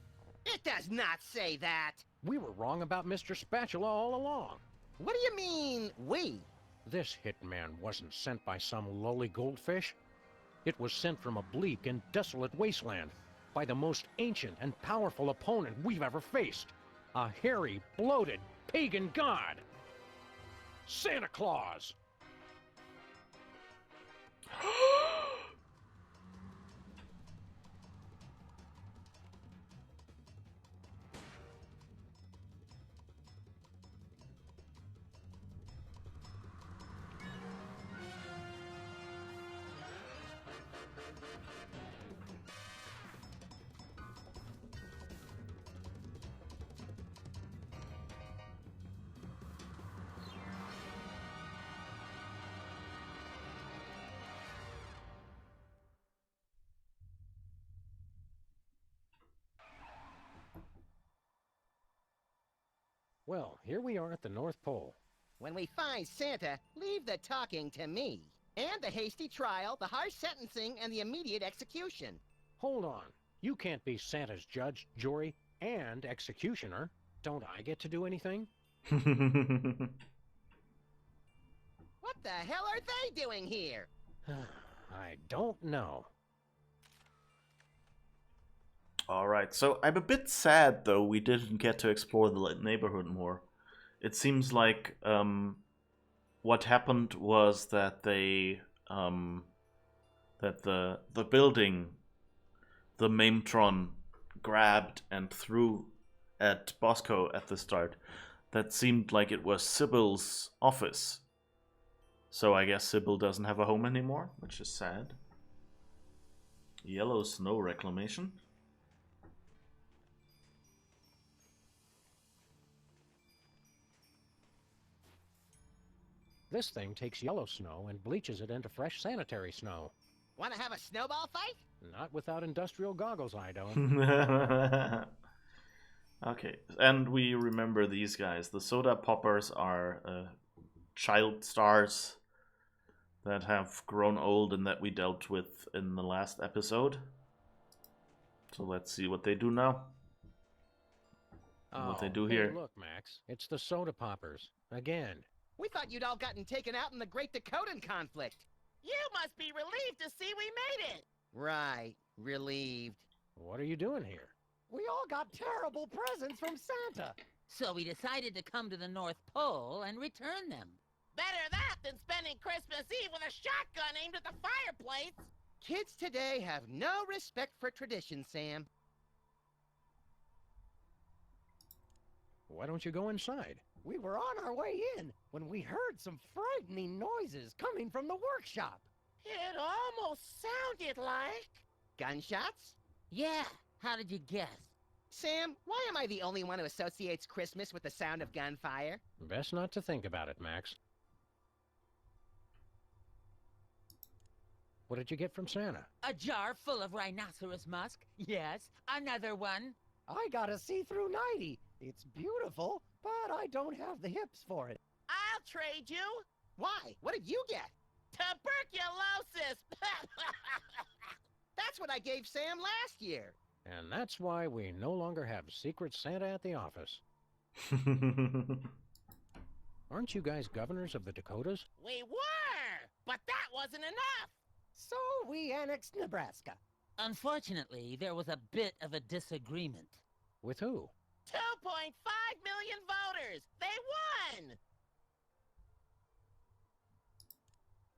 It does not say that. We were wrong about Mr. Spatula all along. What do you mean, we? This hitman wasn't sent by some lowly goldfish. It was sent from a bleak and desolate wasteland by the most ancient and powerful opponent we've ever faced. A hairy, bloated, pagan god. Santa Claus! Well, here we are at the North Pole. When we find Santa, leave the talking to me. And the hasty trial, the harsh sentencing, and the immediate execution. Hold on. You can't be Santa's judge, jury, and executioner. Don't I get to do anything? What the hell are they doing here? I don't know. Alright, so I'm a bit sad though we didn't get to explore the neighborhood more. It seems like what happened was that they that the building the Mametron grabbed and threw at Bosco at the start, that seemed like it was Sybil's office. So I guess Sybil doesn't have a home anymore, which is sad. Yellow snow reclamation. This thing takes yellow snow and bleaches it into fresh sanitary snow. Want to have a snowball fight? Not without industrial goggles, I don't. Okay, and we remember these guys. The soda poppers are child stars that have grown old and that we dealt with in the last episode. So let's see what they do now. What they do hey, here. Look, Max, it's the soda poppers. Again. We thought you'd all gotten taken out in the Great Dakotan conflict. You must be relieved to see we made it. Right, relieved. What are you doing here? We all got terrible presents from Santa. So we decided to come to the North Pole and return them. Better that than spending Christmas Eve with a shotgun aimed at the fireplace. Kids today have no respect for tradition, Sam. Why don't you go inside? We were on our way in when we heard some frightening noises coming from the workshop. It almost sounded like... Gunshots? Yeah, how did you guess? Sam, why am I the only one who associates Christmas with the sound of gunfire? Best not to think about it, Max. What did you get from Santa? A jar full of rhinoceros musk. Yes, another one. I got a see-through 90. It's beautiful, but I don't have the hips for it. I'll trade you. Why? What did you get? Tuberculosis. That's what I gave Sam last year. And that's why we no longer have Secret Santa at the office. Aren't you guys governors of the Dakotas? We were, but that wasn't enough. So we annexed Nebraska. Unfortunately, there was a bit of a disagreement. With who? 2.5 million voters! They won!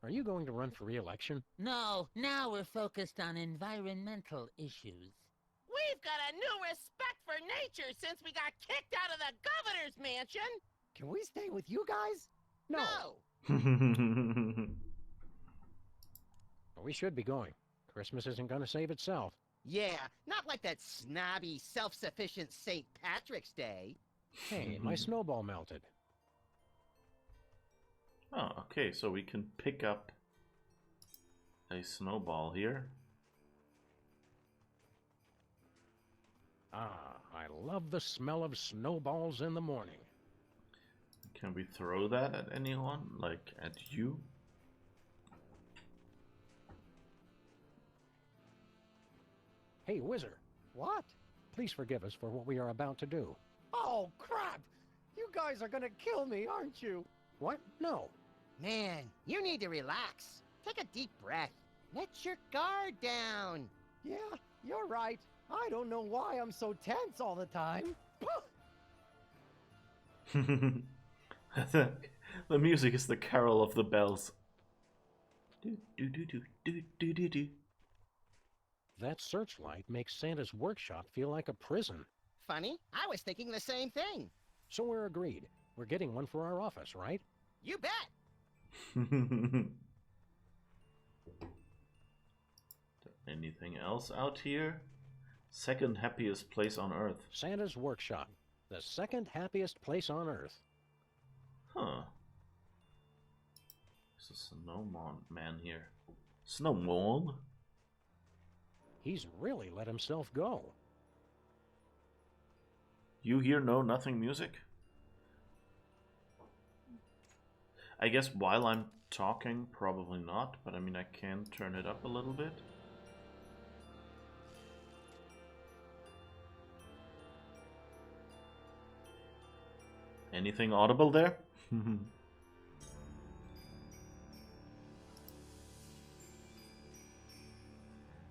Are you going to run for re-election? No, now we're focused on environmental issues. We've got a new respect for nature since we got kicked out of the governor's mansion! Can we stay with you guys? No! We should be going. Christmas isn't going to save itself. Yeah, not like that snobby, self-sufficient St. Patrick's Day. Hey, my snowball melted. Oh, okay, so we can pick up a snowball here. Ah, I love the smell of snowballs in the morning. Can we throw that at anyone? Like at you? Hey, Whizzer, What? please forgive us for what we are about to do. Oh, crap! You guys are gonna kill me, aren't you? What? No. Man, you need to relax. Take a deep breath. Let your guard down. Yeah, you're right. I don't know why I'm so tense all the time. The music is the carol of the bells. Do, do, do, do, do, do, do, do. That searchlight makes Santa's workshop feel like a prison. Funny, I was thinking the same thing. So we're agreed. We're getting one for our office, right? You bet. Anything else out here? Second happiest place on Earth. Santa's workshop. The second happiest place on Earth. Huh. There's a snowman man here. Snowman? He's really let himself go. You hear no nothing music? I guess while I'm talking, probably not, but I mean I can turn it up a little bit. Anything audible there?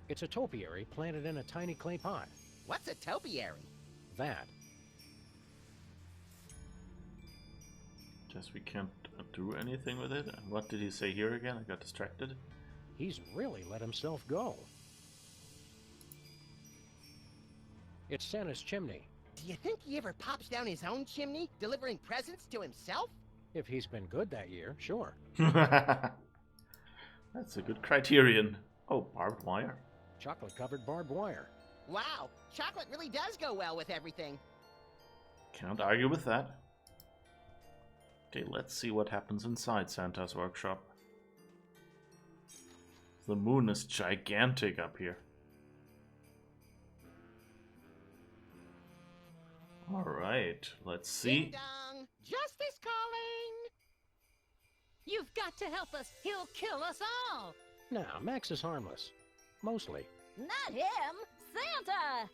It's a topiary planted in a tiny clay pot. What's a topiary? That. Guess we can't do anything with it. What did he say here again? I got distracted. He's really let himself go. It's Santa's chimney. Do you think he ever pops down his own chimney, delivering presents to himself? If he's been good that year, sure. That's a good criterion. Oh, barbed wire. Chocolate-covered barbed wire. Wow, chocolate really does go well with everything. Can't argue with that. Okay, let's see what happens inside Santa's workshop. The moon is gigantic up here. Alright, let's see. Ding dong, justice calling. You've got to help us. He'll kill us all. Nah, Max is harmless. Mostly. Not him. Santa.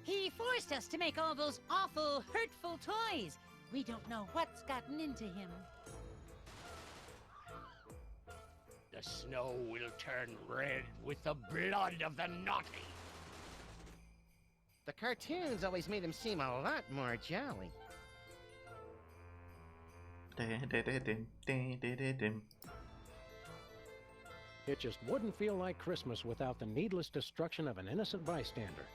He forced us to make all those awful, hurtful toys. We don't know what's gotten into him. The snow will turn red with the blood of the naughty. The cartoons always made him seem a lot more jolly. It just wouldn't feel like Christmas without the needless destruction of an innocent bystander.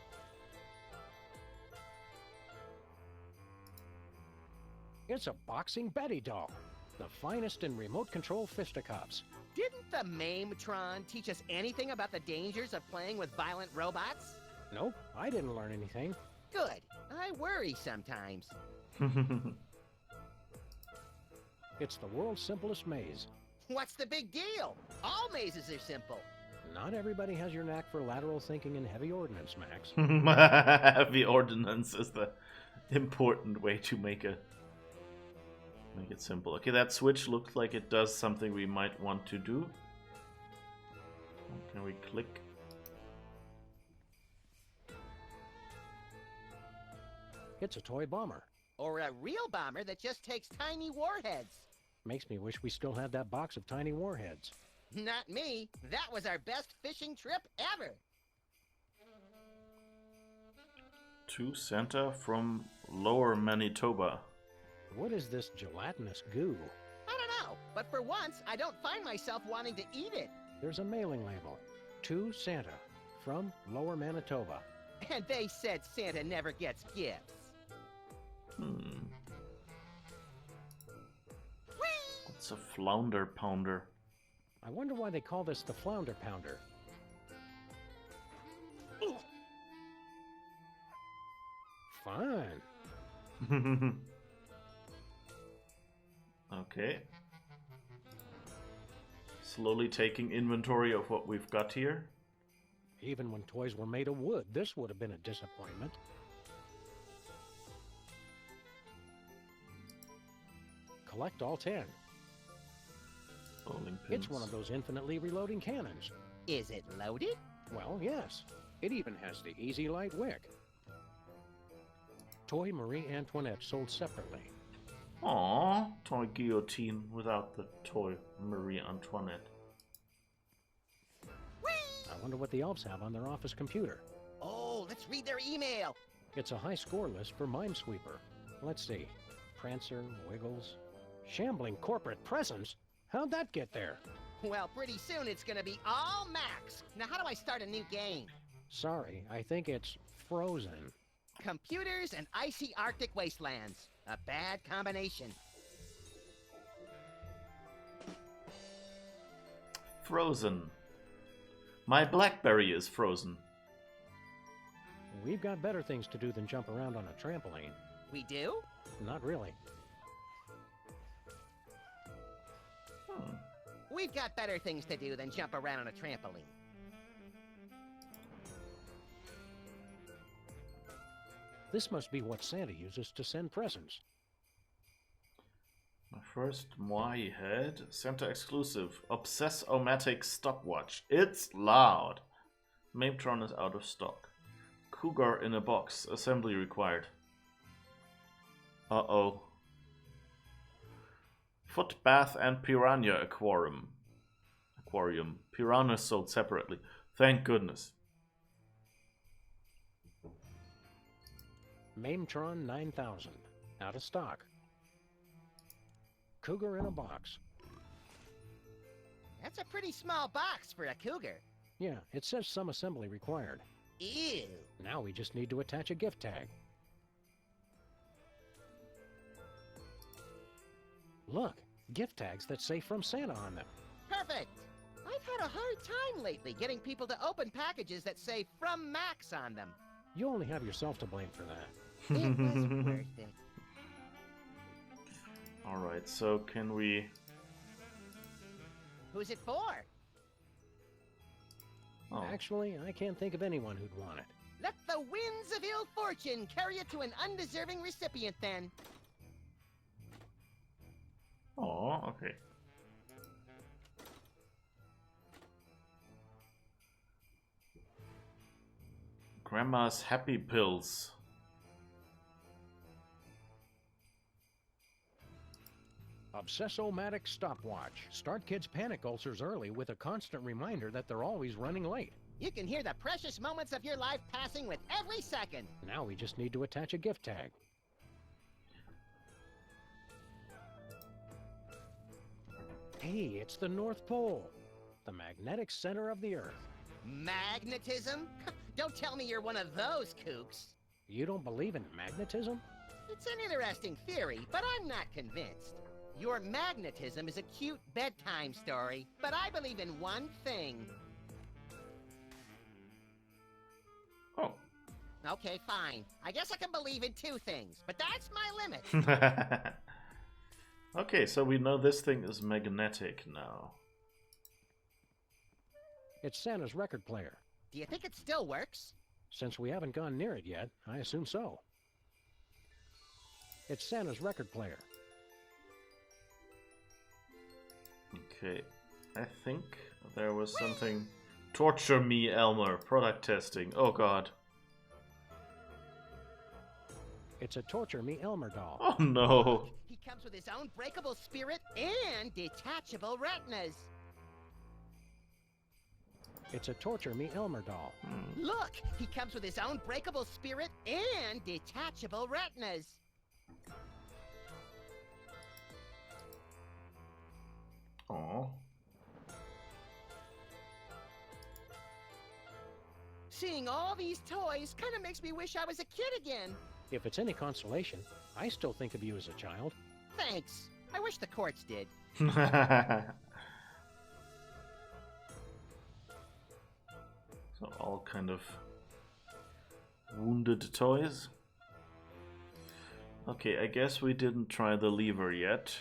It's a boxing Betty doll. The finest in remote control fisticuffs. Didn't the Mametron teach us anything about the dangers of playing with violent robots? Nope, I didn't learn anything. Good. I worry sometimes. It's the world's simplest maze. What's the big deal? All mazes are simple. Not everybody has your knack for lateral thinking and heavy ordnance, Max. Heavy ordnance is the important way to make it simple. Okay, that switch looks like it does something we might want to do. Can we click? It's a toy bomber. Or a real bomber that just takes tiny warheads. Makes me wish we still had that box of tiny warheads. Not me. That was our best fishing trip ever. To Santa from Lower Manitoba. What is this gelatinous goo? I don't know, but for once, I don't find myself wanting to eat it. There's a mailing label. To Santa from Lower Manitoba. And they said Santa never gets gifts. What's a flounder pounder? I wonder why they call this the Flounder Pounder. Fine. Okay. Slowly taking inventory of what we've got here. Even when toys were made of wood, this would have been a disappointment. Collect all 10. Bowling pins. It's one of those infinitely reloading cannons. Is it loaded? Well, yes. It even has the Easy Light wick. Toy Marie Antoinette sold separately. Aww, toy guillotine without the toy Marie Antoinette. I wonder what the elves have on their office computer. Oh, let's read their email. It's a high score list for Minesweeper. Let's see. Prancer, Wiggles, Shambling Corporate Presence? How'd that get there? Well, pretty soon it's gonna be all Max. Now how do I start a new game? Sorry, I think it's Frozen. Computers and icy Arctic wastelands. A bad combination. Frozen. My BlackBerry is frozen. We've got better things to do than jump around on a trampoline. We do? Not really. We've got better things to do than jump around on a trampoline. This must be what Santa uses to send presents. My first Moai head. Santa exclusive. Obsess-O-Matic stopwatch. It's loud. Mametron is out of stock. Cougar in a box. Assembly required. Uh-oh. Foot bath and piranha aquarium. Piranha sold separately. Thank goodness. Mametron 9000. Out of stock. Cougar in a box. That's a pretty small box for a cougar. Yeah, it says some assembly required. Ew. Now we just need to attach a gift tag. Look, gift tags that say From Santa on them. Perfect. I've had a hard time lately getting people to open packages that say From Max on them. You only have yourself to blame for that. It was worth it. Alright, so can we... Who's it for? Oh. Actually, I can't think of anyone who'd want it. Let the winds of ill fortune carry it to an undeserving recipient, then. Oh, okay. Grandma's Happy Pills. Obsess-O-Matic stopwatch. Start kids' panic ulcers early with a constant reminder that they're always running late. You can hear the precious moments of your life passing with every second. Now we just need to attach a gift tag. Hey, it's the North Pole, the magnetic center of the Earth. Magnetism? Don't tell me you're one of those kooks. You don't believe in magnetism? It's an interesting theory, but I'm not convinced. Your magnetism is a cute bedtime story, but I believe in one thing. Oh. Okay, fine. I guess I can believe in two things, but that's my limit. Okay, so we know this thing is magnetic now. It's Santa's record player. Do you think it still works? Since we haven't gone near it yet, I assume so. It's Santa's record player. Okay, I think there was something... Torture me, Elmer. Product testing. Oh god. It's a Torture Me Elmer doll. Oh no. He comes with his own breakable spirit and detachable retinas. It's a Torture Me Elmer doll. Look, he comes with his own breakable spirit and detachable retinas. Aww. Seeing all these toys kind of makes me wish I was a kid again. If it's any consolation, I still think of you as a child. Thanks. I wish the courts did. So all kind of wounded toys. Okay, I guess we didn't try the lever yet.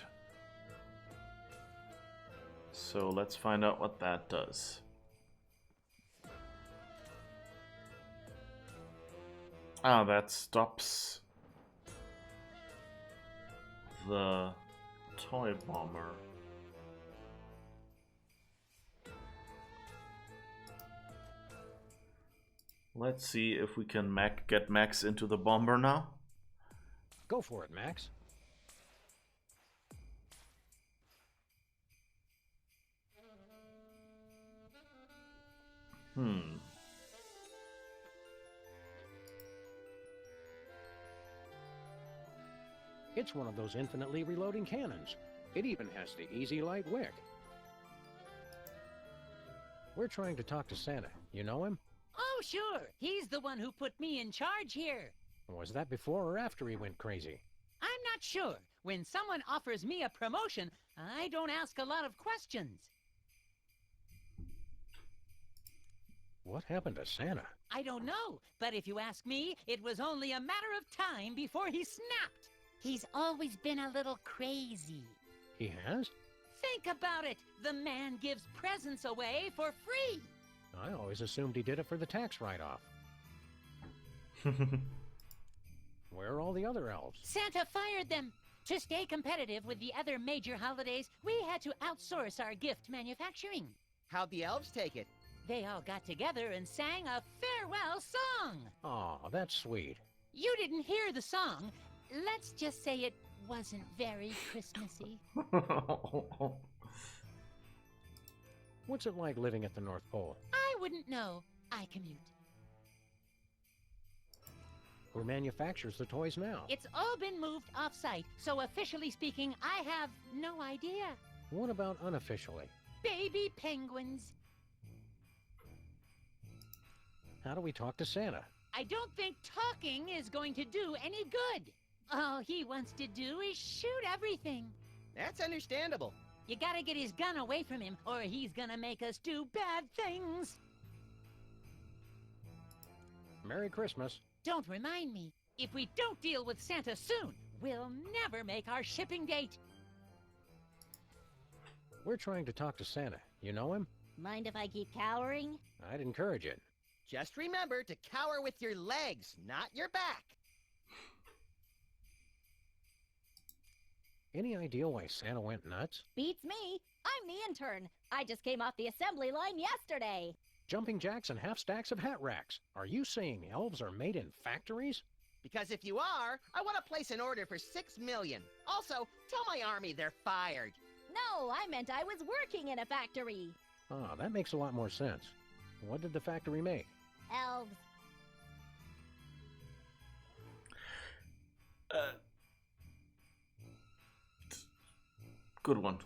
So let's find out what that does. Ah, that stops the toy bomber. Let's see if we can get Max into the bomber now. Go for it, Max. It's one of those infinitely reloading cannons. It even has the easy light wick. We're trying to talk to Santa. You know him? Oh, sure. He's the one who put me in charge here. Was that before or after he went crazy? I'm not sure. When someone offers me a promotion, I don't ask a lot of questions. What happened to Santa? I don't know, but if you ask me, it was only a matter of time before he snapped. He's always been a little crazy. He has? Think about it. The man gives presents away for free. I always assumed he did it for the tax write-off. Where are all the other elves? Santa fired them. To stay competitive with the other major holidays, we had to outsource our gift manufacturing. How'd the elves take it? They all got together and sang a farewell song. Aw, that's sweet. You didn't hear the song. Let's just say it wasn't very Christmassy. What's it like living at the North Pole? I wouldn't know. I commute. Who manufactures the toys now? It's all been moved off-site, so officially speaking, I have no idea. What about unofficially? Baby penguins. How do we talk to Santa? I don't think talking is going to do any good. All he wants to do is shoot everything. That's understandable. You gotta get his gun away from him, or he's gonna make us do bad things. Merry Christmas. Don't remind me. If we don't deal with Santa soon, we'll never make our shipping date. We're trying to talk to Santa. You know him? Mind if I keep cowering? I'd encourage it. Just remember to cower with your legs, not your back. Any idea why Santa went nuts? Beats me. I'm the intern. I just came off the assembly line yesterday. Jumping jacks and half stacks of hat racks. Are you saying elves are made in factories? Because if you are, I want to place an order for 6 million. Also, tell my army they're fired. No, I meant I was working in a factory. Ah, that makes a lot more sense. What did the factory make? Elves. Good one.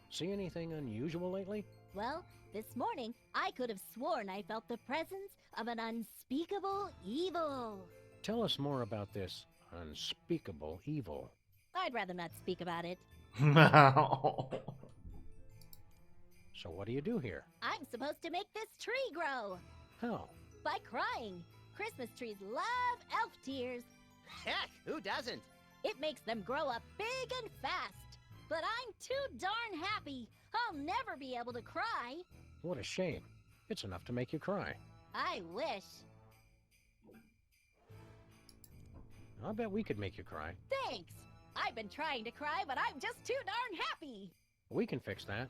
See anything unusual lately? Well, this morning, I could have sworn I felt the presence of an unspeakable evil. Tell us more about this unspeakable evil. I'd rather not speak about it. So what do you do here? I'm supposed to make this tree grow. How? By crying. Christmas trees love elf tears. Heck, who doesn't? It makes them grow up big and fast. But I'm too darn happy. I'll never be able to cry. What a shame. It's enough to make you cry. I wish. I'll bet we could make you cry. Thanks. I've been trying to cry, but I'm just too darn happy. We can fix that.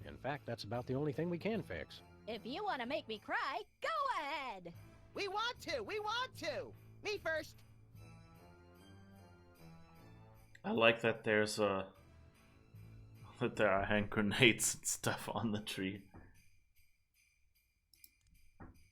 In fact, that's about the only thing we can fix. If you want to make me cry, go ahead. We want to! We want to! Me first! I like that there's a that there are hand grenades and stuff on the tree.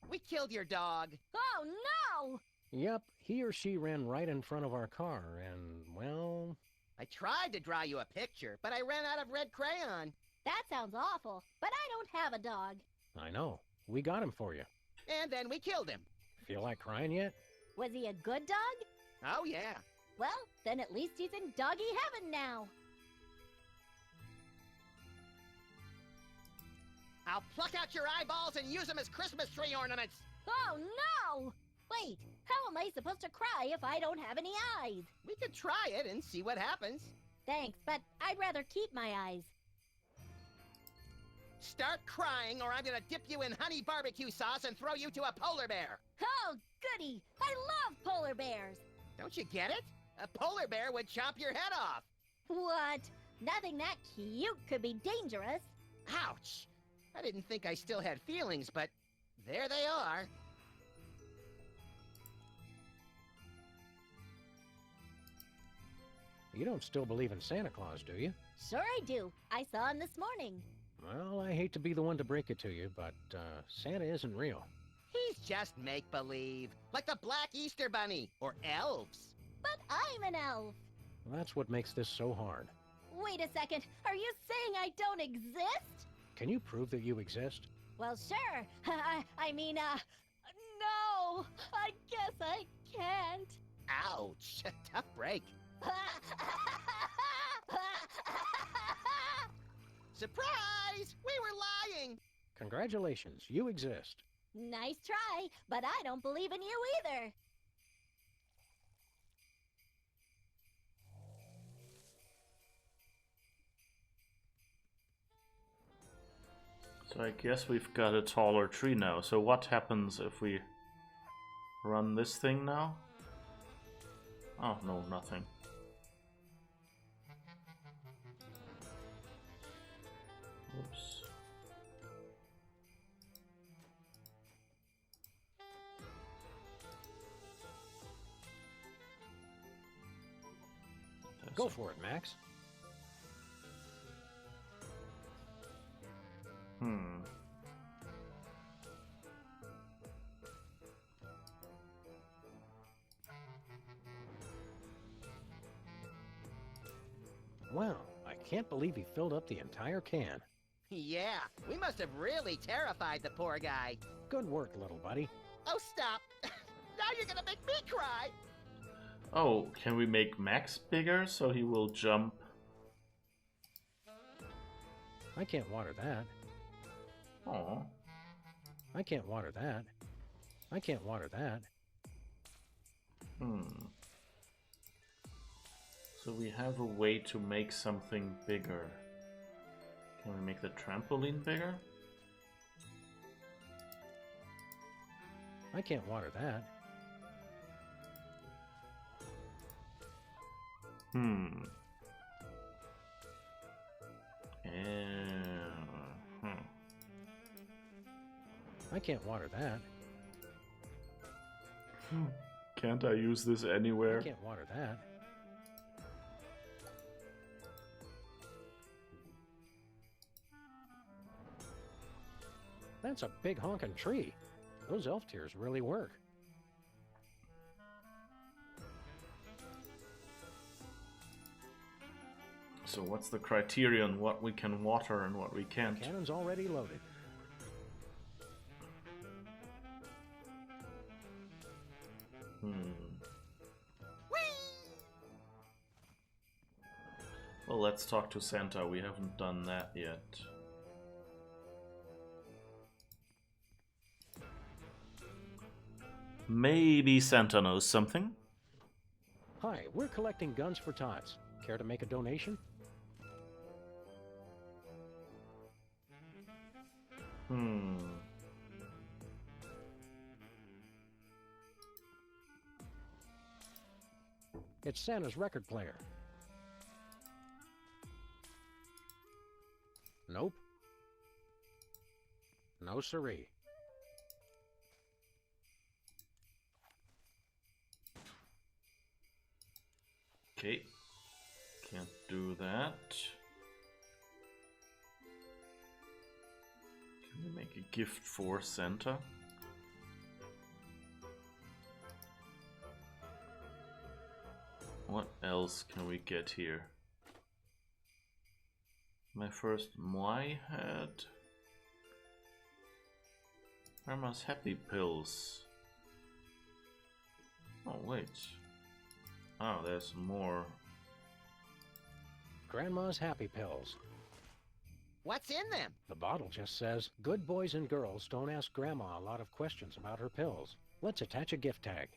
We killed your dog. Oh no! Yep, he or she ran right in front of our car, and, well... I tried to draw you a picture, but I ran out of red crayon. That sounds awful, but I don't have a dog. I know. We got him for you. And then we killed him. Feel like crying yet? Was he a good dog? Oh, yeah. Well, then at least he's in doggy heaven now. I'll pluck out your eyeballs and use them as Christmas tree ornaments. Oh no! Wait, how am I supposed to cry if I don't have any eyes? We could try it and see what happens. Thanks, but I'd rather keep my eyes. Start crying or I'm gonna dip you in honey barbecue sauce and throw you to a polar bear. Oh, goody! I love polar bears! Don't you get it? A polar bear would chop your head off. What? Nothing that cute could be dangerous. Ouch! I didn't think I still had feelings, but there they are. You don't still believe in Santa Claus, do you? Sure I do. I saw him this morning. Well, I hate to be the one to break it to you, but Santa isn't real. He's just make-believe, like the Black Easter Bunny, or elves. But I'm an elf. That's what makes this so hard. Wait a second. Are you saying I don't exist? Can you prove that you exist? Well, sure. I mean, no. I guess I can't. Ouch. Tough break. Surprise! We were lying! Congratulations, you exist. Nice try, but I don't believe in you either. So I guess we've got a taller tree now. So what happens if we run this thing now? Oh, no, nothing. Oops. Go for it, Max. Wow, I can't believe he filled up the entire can. Yeah, we must have really terrified the poor guy. Good work, little buddy. Oh, stop. Now you're gonna make me cry. Oh, can we make Max bigger so he will jump? I can't water that. Oh. I can't water that. I can't water that. So we have a way to make something bigger. Can we make the trampoline bigger? I can't water that. I can't water that. Can't I use this anywhere? I can't water that. That's a big honking tree. Those elf tears really work. So what's the criterion? What we can water and what we can't? Cannon's already loaded. Well, let's talk to Santa. We haven't done that yet. Maybe Santa knows something? Hi, we're collecting guns for tots. Care to make a donation? It's Santa's record player. Nope. No siree. Okay. Can't do that. we make a gift for Santa? What else can we get here? My first Moai hat. Grandma's Happy Pills. Oh, wait. Oh, there's more. Grandma's Happy Pills. What's in them? The bottle just says, "Good boys and girls don't ask Grandma a lot of questions about her pills." Let's attach a gift tag.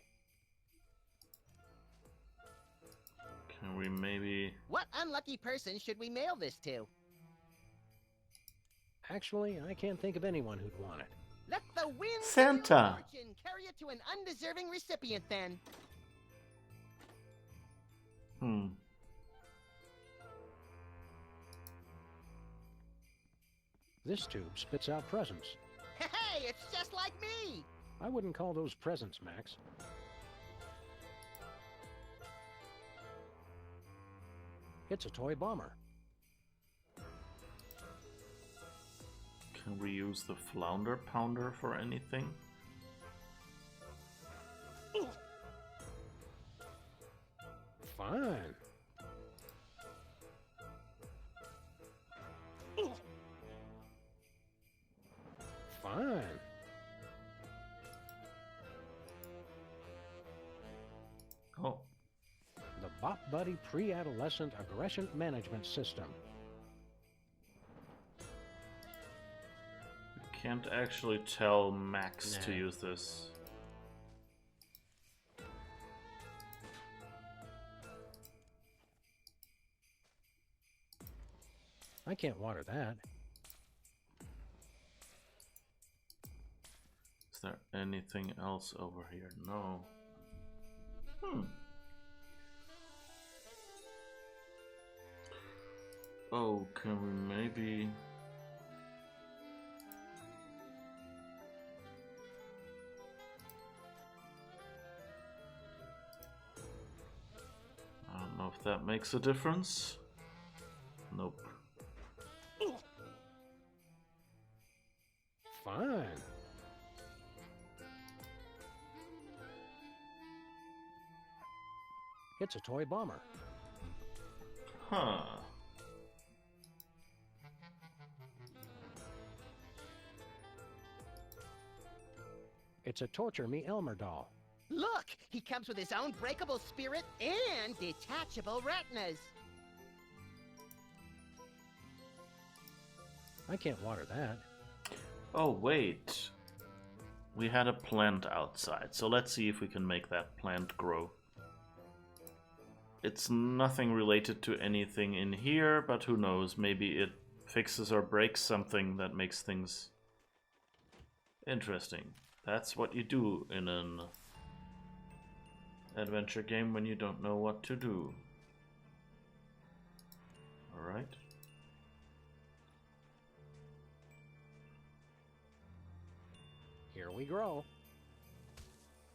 Can we maybe... What unlucky person should we mail this to? Actually, I can't think of anyone who'd want it. Let the wind Santa! of fortune carry it to an undeserving recipient, then. This tube spits out presents. Hey, it's just like me! I wouldn't call those presents, Max. It's a toy bomber. Can we use the Flounder Pounder for anything? Fine. Fine. Oh. The Bop Buddy Pre-Adolescent Aggression Management System. Can't actually tell Max to use this. I can't water that. Is there anything else over here? No. Oh, can we maybe... I don't know if that makes a difference. Nope. Fine. It's a toy bomber. Huh. It's a Torture Me Elmer doll. Look, he comes with his own breakable spirit and detachable retinas. I can't water that. Oh, wait. We had a plant outside, so let's see if we can make that plant grow. It's nothing related to anything in here, but who knows, maybe it fixes or breaks something that makes things interesting. That's what you do in an adventure game when you don't know what to do. Alright. Here we grow.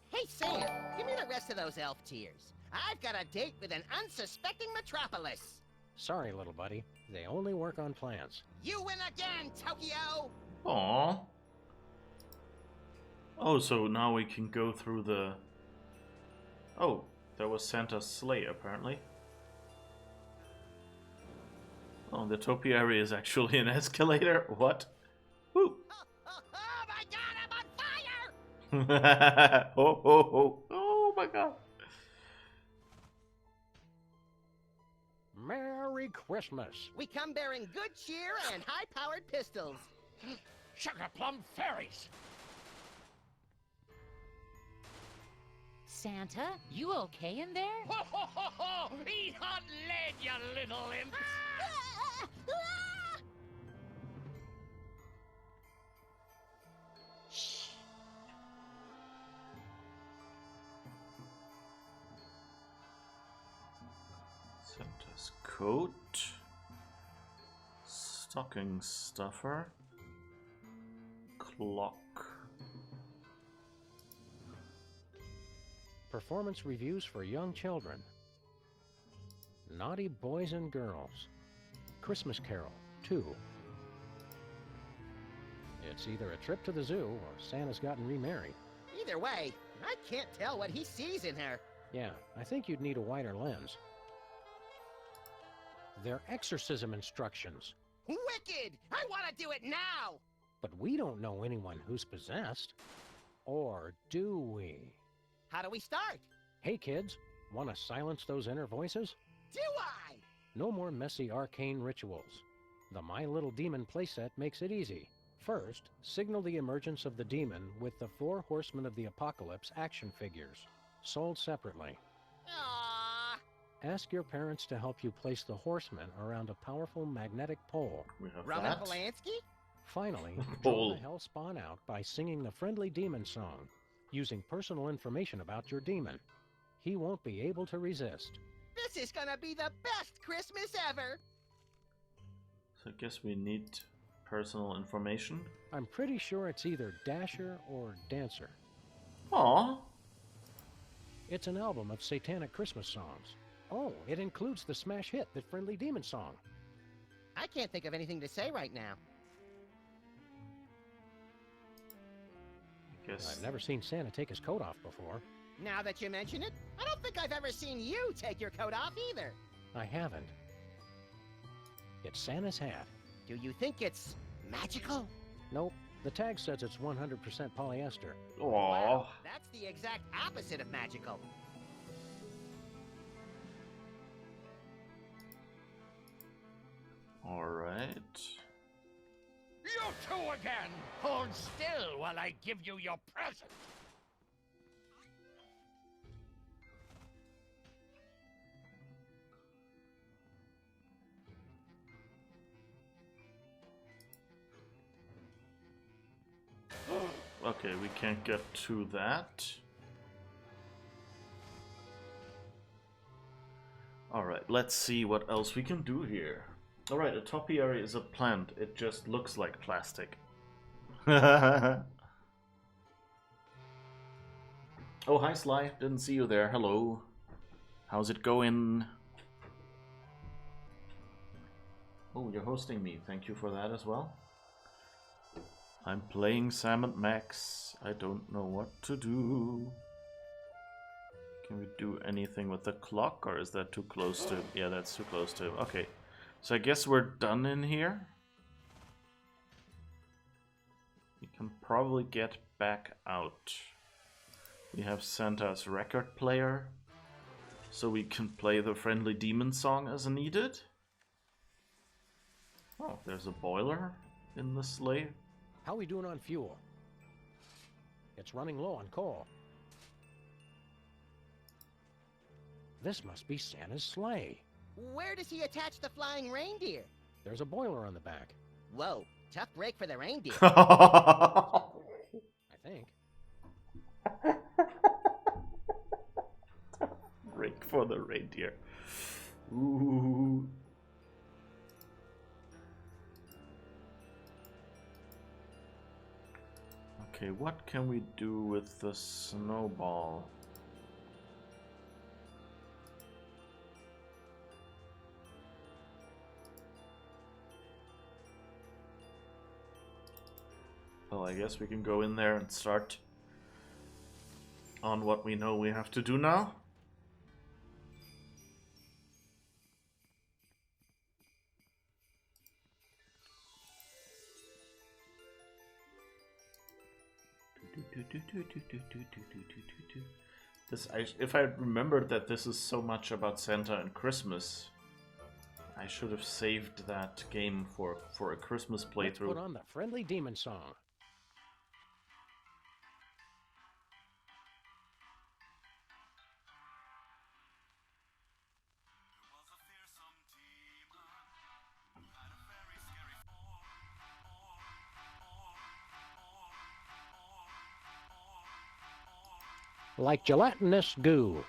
Hey, Sam, give me the rest of those elf tears. I've got a date with an unsuspecting metropolis. Sorry, little buddy. They only work on plants. You win again, Tokyo! Aww. Oh, so now we can go through the... Oh, there was Santa's sleigh, apparently. Oh, the topiary is actually an escalator? What? Woo! Oh my god, I'm on fire! Oh, oh, oh. Oh my god. Merry Christmas. We come bearing good cheer and high-powered pistols. Sugar plum fairies! Santa, you okay in there? Ho ho ho ho! Eat hot lead, you little imps! Shh. Santa's coat. Stocking stuffer. Clock. Performance reviews for young children. Naughty Boys and Girls. Christmas Carol 2. It's either a trip to the zoo or Santa's gotten remarried. Either way, I can't tell what he sees in her. Yeah, I think you'd need a wider lens. They're exorcism instructions. Wicked! I want to do it now! But we don't know anyone who's possessed. Or do we? How do we start? Hey kids, want to silence those inner voices? Do I? No more messy arcane rituals. The My Little Demon playset makes it easy. First, signal the emergence of the demon with the 4 Horsemen of the Apocalypse action figures, sold separately. Aww. Ask your parents to help you place the horsemen around a powerful magnetic pole. We have Roman that. Polanski? Finally, Pole. draw the hellspawn out by singing the friendly demon song, using personal information about your demon. He won't be able to resist. This is gonna be the best Christmas ever! So I guess we need personal information. I'm pretty sure it's either Dasher or Dancer. Aww. It's an album of satanic Christmas songs. Oh, it includes the smash hit, The Friendly Demon Song. I can't think of anything to say right now. I guess. I've never seen Santa take his coat off before. Now that you mention it, I don't think I've ever seen you take your coat off either. I haven't. It's Santa's hat. Do you think it's magical? Nope, the tag says it's 100% polyester. Aww. Wow, that's the exact opposite of magical. Alright. You two again! Hold still while I give you your present! Okay, we can't get to that. Alright, let's see what else we can do here. Alright, a topiary is a plant. It just looks like plastic. Oh, hi Sly. Didn't see you there. Hello. How's it going? Oh, you're hosting me. Thank you for that as well. I'm playing Sam and Max. I don't know what to do. Can we do anything with the clock, or is that too close to... Yeah, that's too close to... Okay. So I guess we're done in here. We can probably get back out. We have Santa's record player, so we can play the friendly demon song as needed. Oh, there's a boiler in the sleigh. How we doing on fuel? It's running low on coal. This must be Santa's sleigh. Where does he attach the flying reindeer? There's a boiler on the back. Whoa, tough break for the reindeer. I think. Break for the reindeer. Ooh. Okay, what can we do with the snowball? Well, I guess we can go in there and start on what we know we have to do now. This, if I remembered that this is so much about Santa and Christmas, I should have saved that game for a Christmas Let's playthrough. put on the friendly demon song. Like gelatinous goo.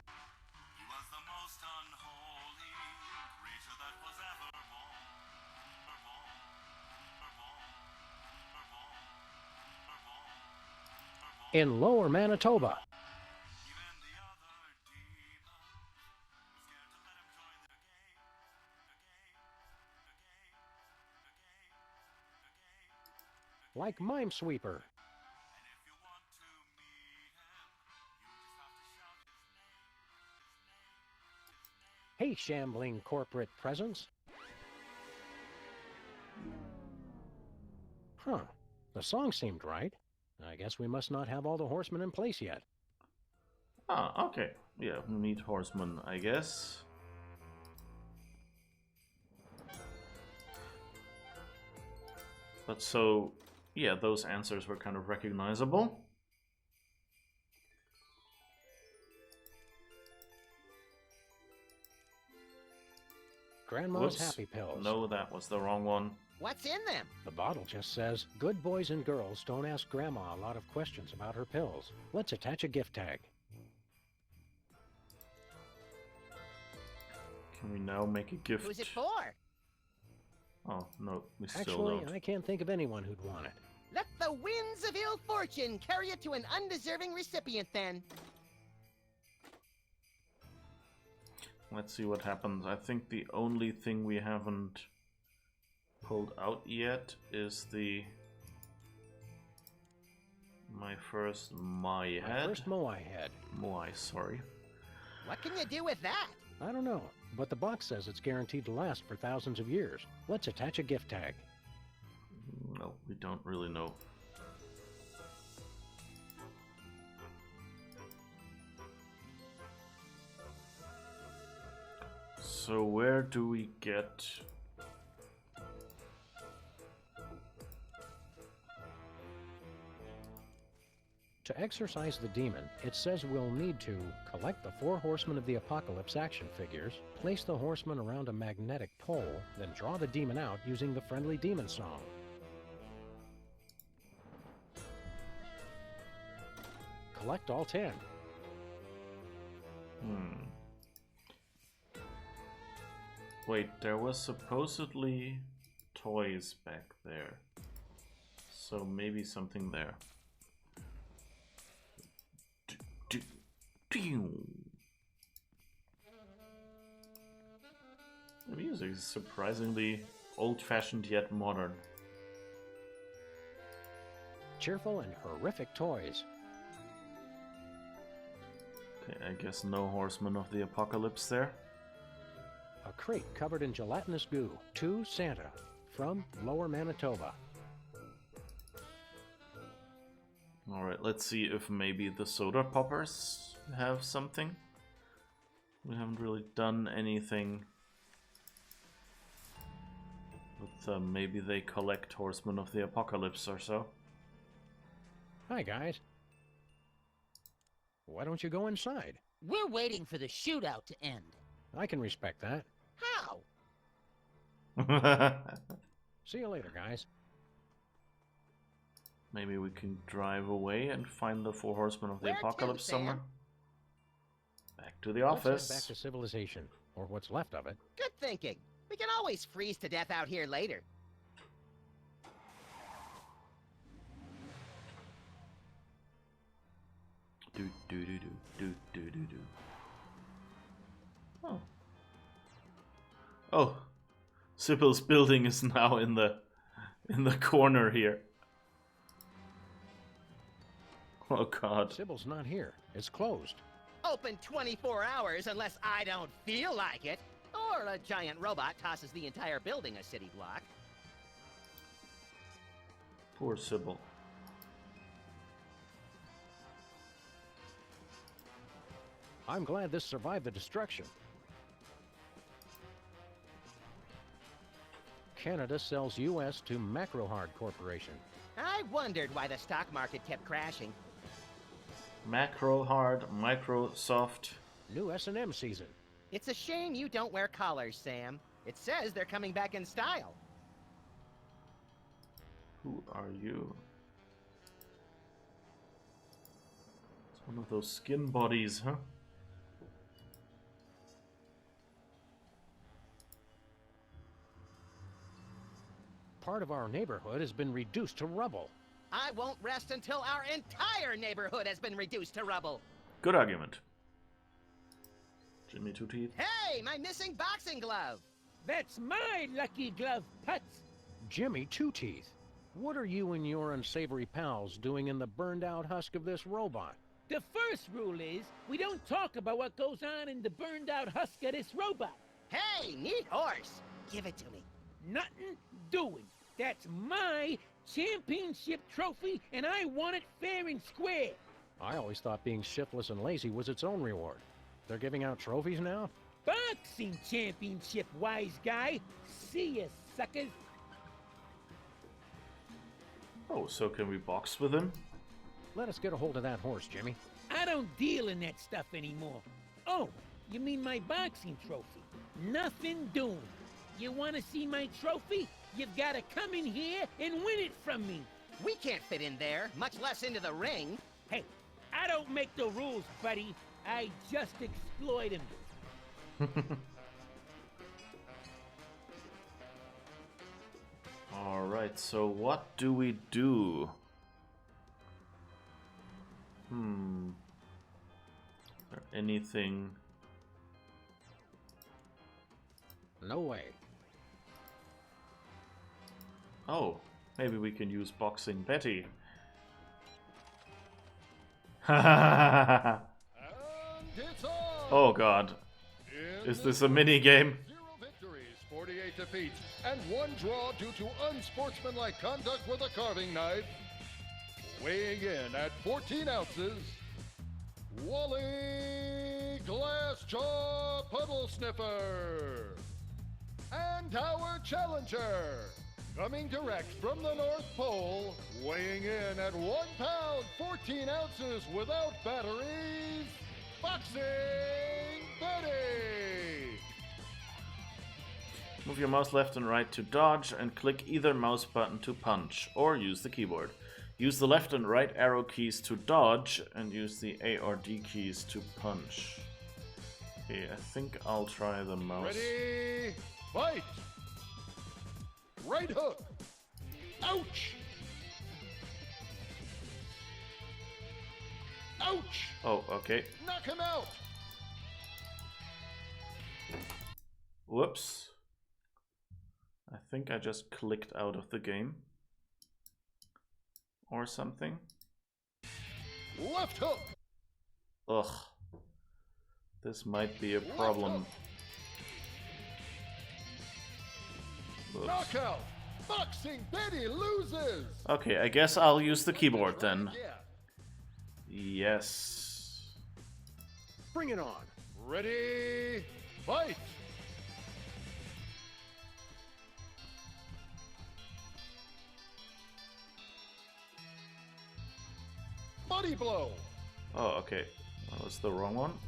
In Lower Manitoba. like Minesweeper. Hey, shambling corporate presence. Huh. The song seemed right. I guess we must not have all the horsemen in place yet. Ah, okay. Yeah, we need horsemen, I guess. But so, yeah, those answers were kind of recognizable. Grandma's Whoops. Happy Pills. No, that was the wrong one. What's in them? The bottle just says, good boys and girls don't ask Grandma a lot of questions about her pills. Let's attach a gift tag. Can we now make a gift? Who's it for? Oh, no, we still Actually, don't. I can't think of anyone who'd want it. Let the winds of ill fortune carry it to an undeserving recipient, then. Let's see what happens. I think the only thing we haven't pulled out yet is the my first Moai head. First Moai head. Moai, sorry. What can you do with that? I don't know, but the box says it's guaranteed to last for thousands of years. Let's attach a gift tag. No, we don't really know. So where do we get... To exorcise the demon, it says we'll need to collect the 4 Horsemen of the Apocalypse action figures, place the horsemen around a magnetic pole, then draw the demon out using the friendly demon song. Collect all 10. Wait, there was supposedly toys back there. So maybe something there. The music is surprisingly old-fashioned yet modern. Cheerful and horrific toys. Okay, I guess no Horsemen of the Apocalypse there. A crate covered in gelatinous goo. To Santa. From Lower Manitoba. Alright, let's see if maybe the soda poppers have something. We haven't really done anything. But maybe they collect Horsemen of the Apocalypse or so. Hi, guys. Why don't you go inside? We're waiting for the shootout to end. I can respect that. How? See you later, guys. Maybe we can drive away and find the 4 Horsemen of the Where to, Apocalypse Sam? somewhere. Back to the Let's head office. back to civilization, or what's left of it. Good thinking. We can always freeze to death out here later. Do do do do do do do do. Oh. Oh. Sybil's building is now in the corner here. Oh god. Sybil's not here. It's closed. Open 24 hours unless I don't feel like it. Or a giant robot tosses the entire building a city block. Poor Sybil. I'm glad this survived the destruction. Canada sells U.S. to Macrohard Corporation. I wondered why the stock market kept crashing. Macro hard, Microsoft. New S&M season. It's a shame you don't wear collars, Sam. It says they're coming back in style. Who are you? It's one of those skin bodies, huh? Part of our neighborhood has been reduced to rubble. I won't rest until our entire neighborhood has been reduced to rubble. Good argument. Jimmy Two Teeth. Hey, my missing boxing glove. That's my lucky glove, Putz. Jimmy Two Teeth. What are you and your unsavory pals doing in the burned-out husk of this robot? The first rule is we don't talk about what goes on in the burned-out husk of this robot. Hey, neat horse. Give it to me. Nothing doing. That's my championship trophy, and I want it fair and square. I always thought being shiftless and lazy was its own reward. They're giving out trophies now? Boxing championship, wise guy. See ya, suckers. Oh, so can we box with him? Let us get a hold of that horse, Jimmy. I don't deal in that stuff anymore. Oh, you mean my boxing trophy? Nothing doing. You want to see my trophy? You've got to come in here and win it from me. We can't fit in there, much less into the ring. Hey, I don't make the rules, buddy. I just exploit them. Alright, so what do we do? Or anything? No way. Oh, maybe we can use Boxing Betty. Oh god. Is this a mini game? 0 victories, 48 defeats, and 1 draw due to unsportsmanlike conduct with a carving knife. Weighing in at 14 ounces, Wally Glassjaw Puddle Sniffer. And our challenger, coming direct from the North Pole, weighing in at 1 pound, 14 ounces without batteries, Boxing Betty! Move your mouse left and right to dodge, and click either mouse button to punch, or use the keyboard. Use the left and right arrow keys to dodge, and use the A or D keys to punch. Okay, I think I'll try the mouse. Ready, fight! Right hook! Ouch! Ouch! Oh, okay. Knock him out! Whoops. I think I just clicked out of the game. Or something. Left hook! Ugh. This might be a problem. Oops. Knockout! Boxing Betty loses! Okay, I guess I'll use the keyboard then. Yes. Bring it on. Ready, fight! Body blow! Oh, okay. That was the wrong one.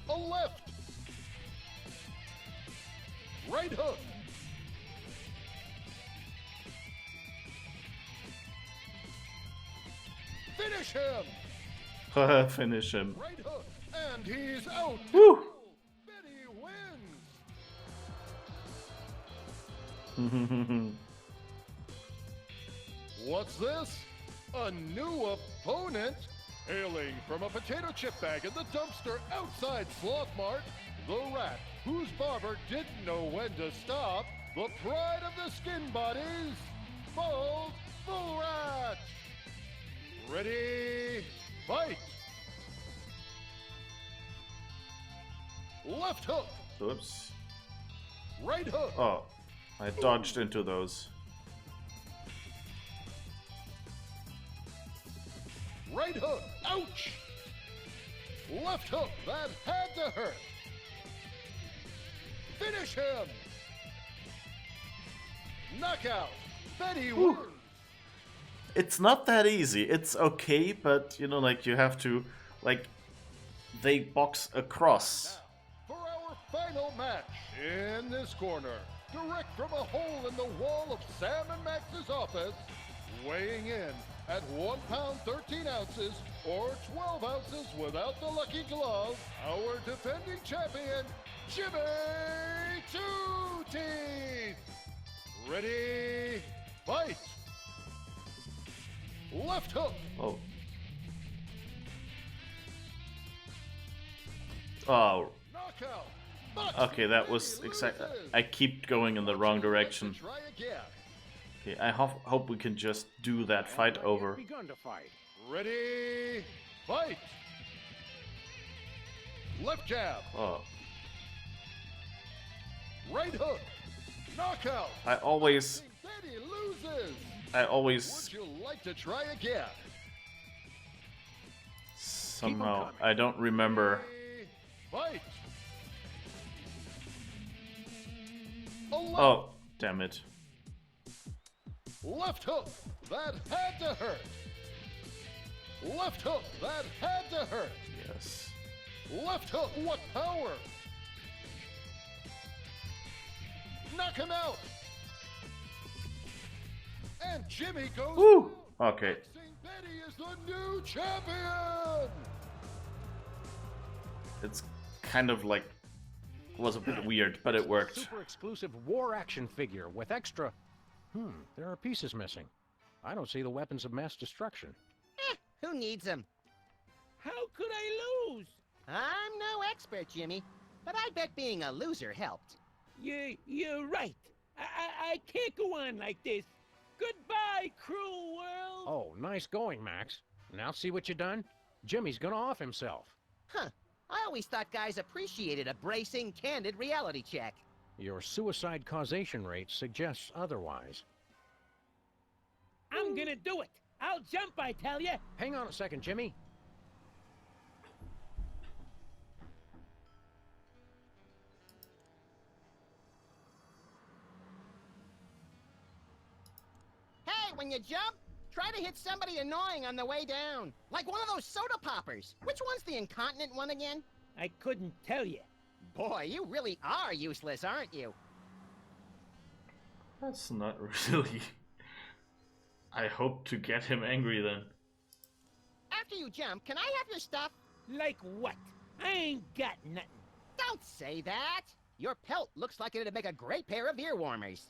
A left! Right hook! Finish him! Finish him. Right hook, and he's out! Woo! Betty wins! What's this? A new opponent? Hailing from a potato chip bag in the dumpster outside Sloth Mart, the rat whose barber didn't know when to stop, the pride of the skin bodies, Bald Bull Rat! Ready, fight! Left hook! Oops. Right hook! Oh, I dodged into those. Right hook! Ouch! Left hook! That had to hurt! Finish him! Knockout! Betty wins! It's not that easy. It's okay, but you know, like you have to, like, they box across. For our final match, in this corner, direct from a hole in the wall of Sam and Max's office, weighing in at 1 pound 13 ounces or 12 ounces without the lucky glove, our defending champion, Jimmy Two Teeth! Ready, fight! Left hook! Oh. Oh. Knockout! Okay, that was exact. I keep going in the wrong direction. Try again. Okay, I hope we can just do that fight over. Begun to fight. Ready, fight! Left jab, Oh, right hook, knockout. I always Betty loses. Would you like to try again? somehow I don't remember. Fight. Oh, damn it. Left hook, that had to hurt. Left hook, that had to hurt. Yes. Left hook, what power? Knock him out. And Jimmy goes. Woo! Okay. St. Betty is the new champion. It's kind of like was a bit weird, but it worked. Super exclusive war action figure with extra. There are pieces missing. I don't see the weapons of mass destruction. Who needs them? How could I lose? I'm no expert, Jimmy, but I bet being a loser helped. You're right. I can't go on like this. Goodbye, cruel world. Oh, nice going, Max. Now see what you done? Jimmy's gonna off himself. Huh. I always thought guys appreciated a bracing, candid reality check. Your suicide causation rate suggests otherwise. I'm gonna do it. I'll jump, I tell ya. Hang on a second, Jimmy. Hey, when you jump, try to hit somebody annoying on the way down. Like one of those soda poppers. Which one's the incontinent one again? I couldn't tell you. Boy, you really are useless, aren't you? That's not really... I hope to get him angry then. After you jump, can I have your stuff? Like what? I ain't got nothing. Don't say that. Your pelt looks like it'd make a great pair of ear warmers.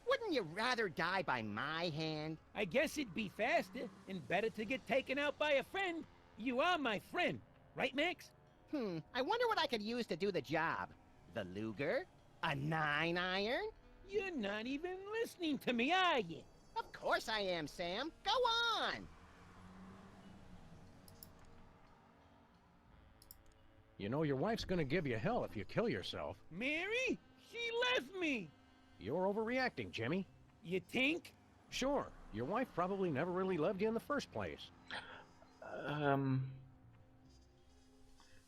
Wouldn't you rather die by my hand? I guess it'd be faster and better to get taken out by a friend. You are my friend, right, Max? I wonder what I could use to do the job. The Luger? A 9-iron? You're not even listening to me, are you? Of course I am, Sam. Go on! You know, your wife's gonna give you hell if you kill yourself. Mary? She left me! You're overreacting, Jimmy. You think? Sure. Your wife probably never really loved you in the first place.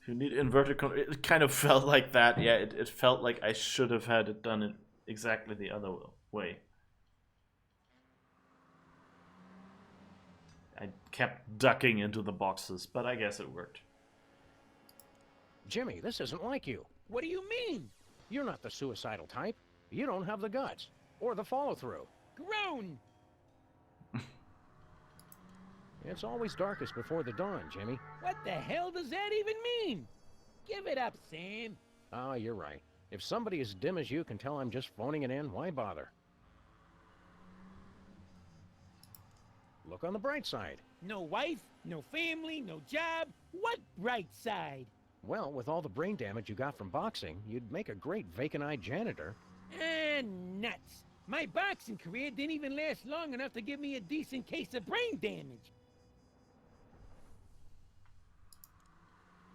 You need inverted it kind of felt like that. Yeah, it felt like I should have had it done it exactly the other way. I kept ducking into the boxes, but I guess it worked. Jimmy, this isn't like you. What do you mean? You're not the suicidal type. You don't have the guts. Or the follow-through. Grown! It's always darkest before the dawn, Jimmy. What the hell does that even mean? Give it up, Sam. Ah, you're right. If somebody as dim as you can tell I'm just phoning it in, why bother? Look on the bright side. No wife, no family, no job. What bright side? Well, with all the brain damage you got from boxing, you'd make a great vacant-eyed janitor. Ah, nuts. My boxing career didn't even last long enough to give me a decent case of brain damage.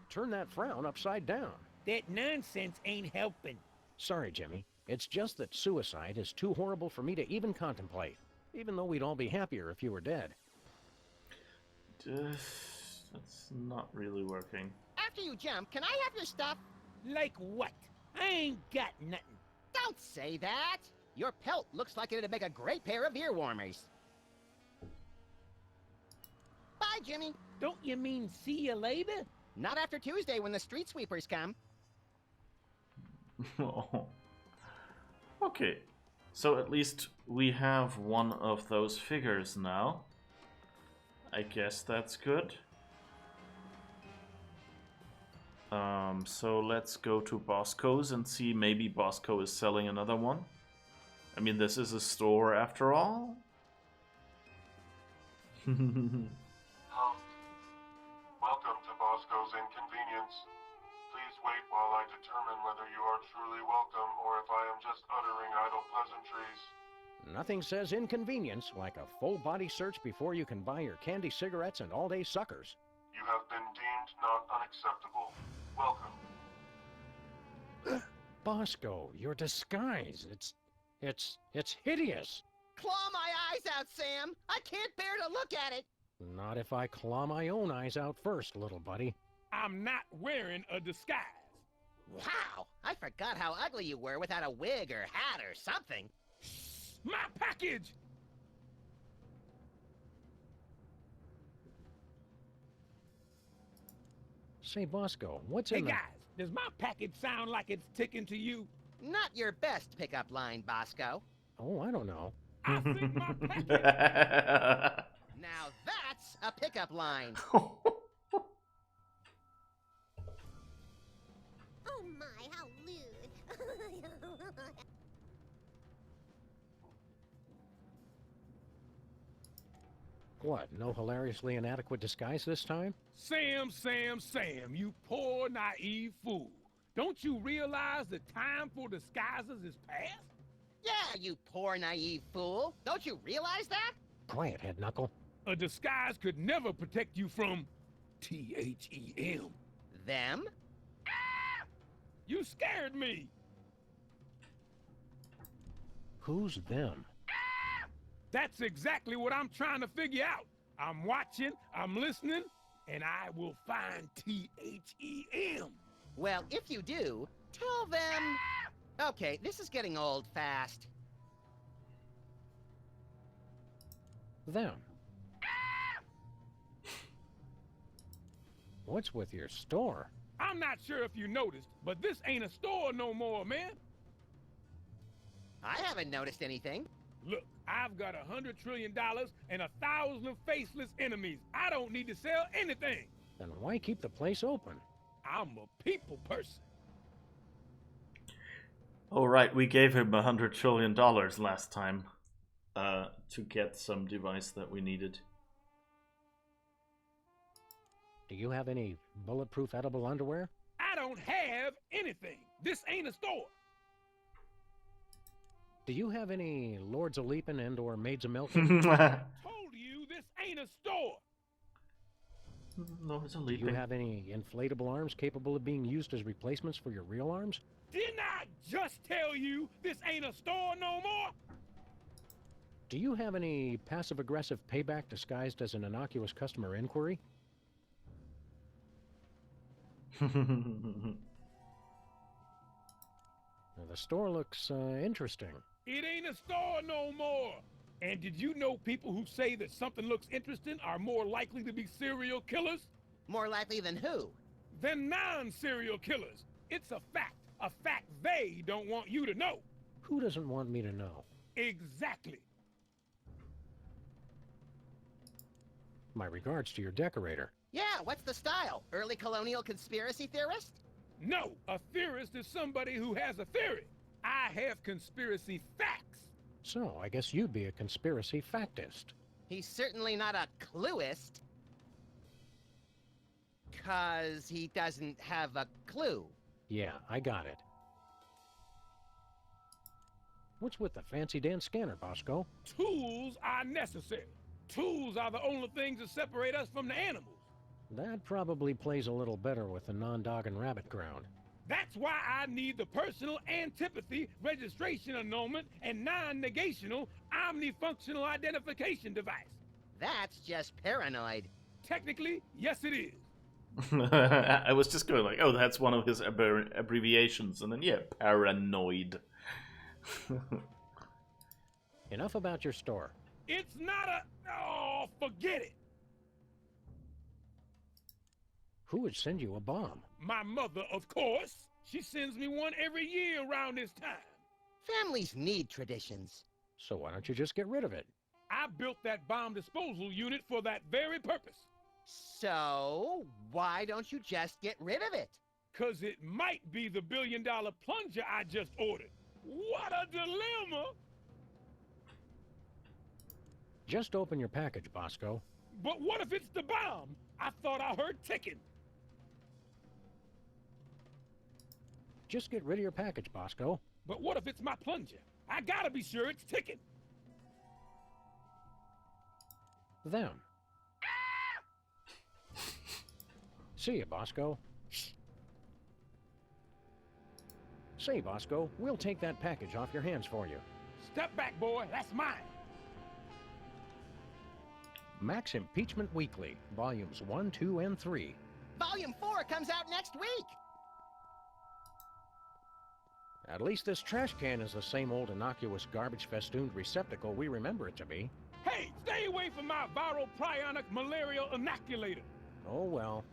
Turn that frown upside down. That nonsense ain't helping. Sorry, Jimmy. It's just that suicide is too horrible for me to even contemplate. Even though we'd all be happier if you were dead. That's not really working. After you jump, can I have your stuff? Like what? I ain't got nothing. Don't say that. Your pelt looks like it'd make a great pair of ear warmers. Bye, Jimmy. Don't you mean see you later? Not after Tuesday when the street sweepers come. Oh. Okay. So at least we have one of those figures now. I guess that's good. So let's go to Bosco's and see maybe Bosco is selling another one. I mean, this is a store after all. Welcome to Bosco's Inconvenience. Please wait while I determine whether you are truly welcome or if I Nothing says inconvenience like a full-body search before you can buy your candy cigarettes and all-day suckers. You have been deemed not unacceptable. Welcome. Bosco, your disguise, it's hideous. Claw my eyes out, Sam! I can't bear to look at it! Not if I claw my own eyes out first, little buddy. I'm not wearing a disguise. Wow! I forgot how ugly you were without a wig or hat or something. My package! Say, Bosco, what's Hey in guys, does my package sound like it's ticking to you? Not your best pickup line, Bosco. Oh, I don't know. I think my package... Now that's a pickup line. Oh my, how lewd. What, no hilariously inadequate disguise this time? Sam, you poor naive fool. Don't you realize the time for disguises is past? Yeah, you poor naive fool. Don't you realize that? Quiet, head knuckle. A disguise could never protect you from THEM. Them? Ah! You scared me. Who's them? Ah! That's exactly what I'm trying to figure out. I'm watching, I'm listening, and I will find THEM. Well, if you do, tell them... Okay, this is getting old fast. Them. What's with your store? I'm not sure if you noticed, but this ain't a store no more, man. I haven't noticed anything. Look, I've got $100 trillion and 1,000 faceless enemies. I don't need to sell anything. Then why keep the place open? I'm a people person. Oh, right, we gave him $100 trillion last time to get some device that we needed. Do you have any bulletproof edible underwear? I don't have anything. This ain't a store. Do you have any Lords of Leapin' and or Maids of Milk? Told you this ain't a store. Lords of Do Leapin'. you have any inflatable arms capable of being used as replacements for your real arms? Didn't I just tell you this ain't a store no more? Do you have any passive-aggressive payback disguised as an innocuous customer inquiry? Now, the store looks interesting. It ain't a store no more. And did you know people who say that something looks interesting are more likely to be serial killers? More likely than who? Than non-serial killers. It's a fact they don't want you to know. Who doesn't want me to know? Exactly. My regards to your decorator. Yeah, what's the style? Early colonial conspiracy theorist? No, a theorist is somebody who has a theory. I have conspiracy facts. So, I guess you'd be a conspiracy factist. He's certainly not a clueist. 'Cause he doesn't have a clue. Yeah, I got it. What's with the fancy dance scanner, Bosco? Tools are necessary. Tools are the only things that separate us from the animals. That probably plays a little better with the non-dog and rabbit ground. That's why I need the personal antipathy registration annulment and non-negational omnifunctional identification device. That's just paranoid. Technically, yes it is. I was just going like, oh, that's one of his abbreviations, and then yeah, paranoid. Enough about your store. It's not a... Oh, forget it. Who would send you a bomb? My mother, of course. She sends me one every year around this time. Families need traditions. So why don't you just get rid of it? I built that bomb disposal unit for that very purpose. So, why don't you just get rid of it? 'Cause it might be the billion-dollar plunger I just ordered. What a dilemma! Just open your package, Bosco. But what if it's the bomb? I thought I heard ticking. Just get rid of your package, Bosco. But what if it's my plunger? I gotta be sure it's ticking. Them. See ya, Bosco. Say, Bosco, we'll take that package off your hands for you. Step back, boy. That's mine. Max Impeachment Weekly, Volumes 1, 2, and 3. Volume 4 comes out next week. At least this trash can is the same old innocuous garbage-festooned receptacle we remember it to be. Hey, stay away from my viral prionic malarial inoculator. Oh, well.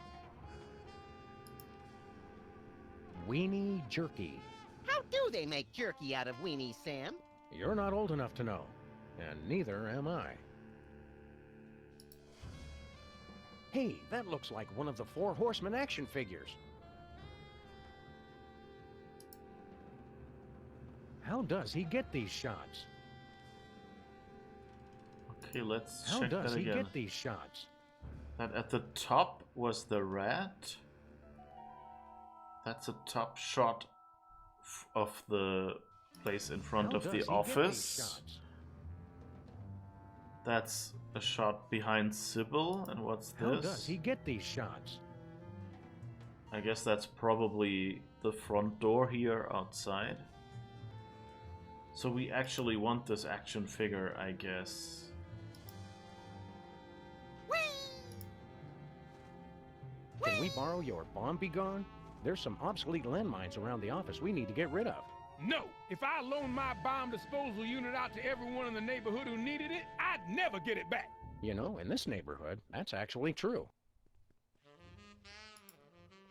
Weenie Jerky. How do they make jerky out of weenies, Sam? You're not old enough to know, and neither am I. Hey, that looks like one of the Four Horsemen action figures. How does he get these shots? Okay, let's How check does that he again. get these shots? That at the top was the rat. That's a top shot of the place in front How of does the he get office. these shots? That's a shot behind Sybil. And what's How this? does he get these shots? I guess that's probably the front door here outside. So we actually want this action figure, I guess. Can we borrow your bomb be gone? There's some obsolete landmines around the office we need to get rid of. No, if I loaned my bomb disposal unit out to everyone in the neighborhood who needed it, I'd never get it back. You know, in this neighborhood, that's actually true.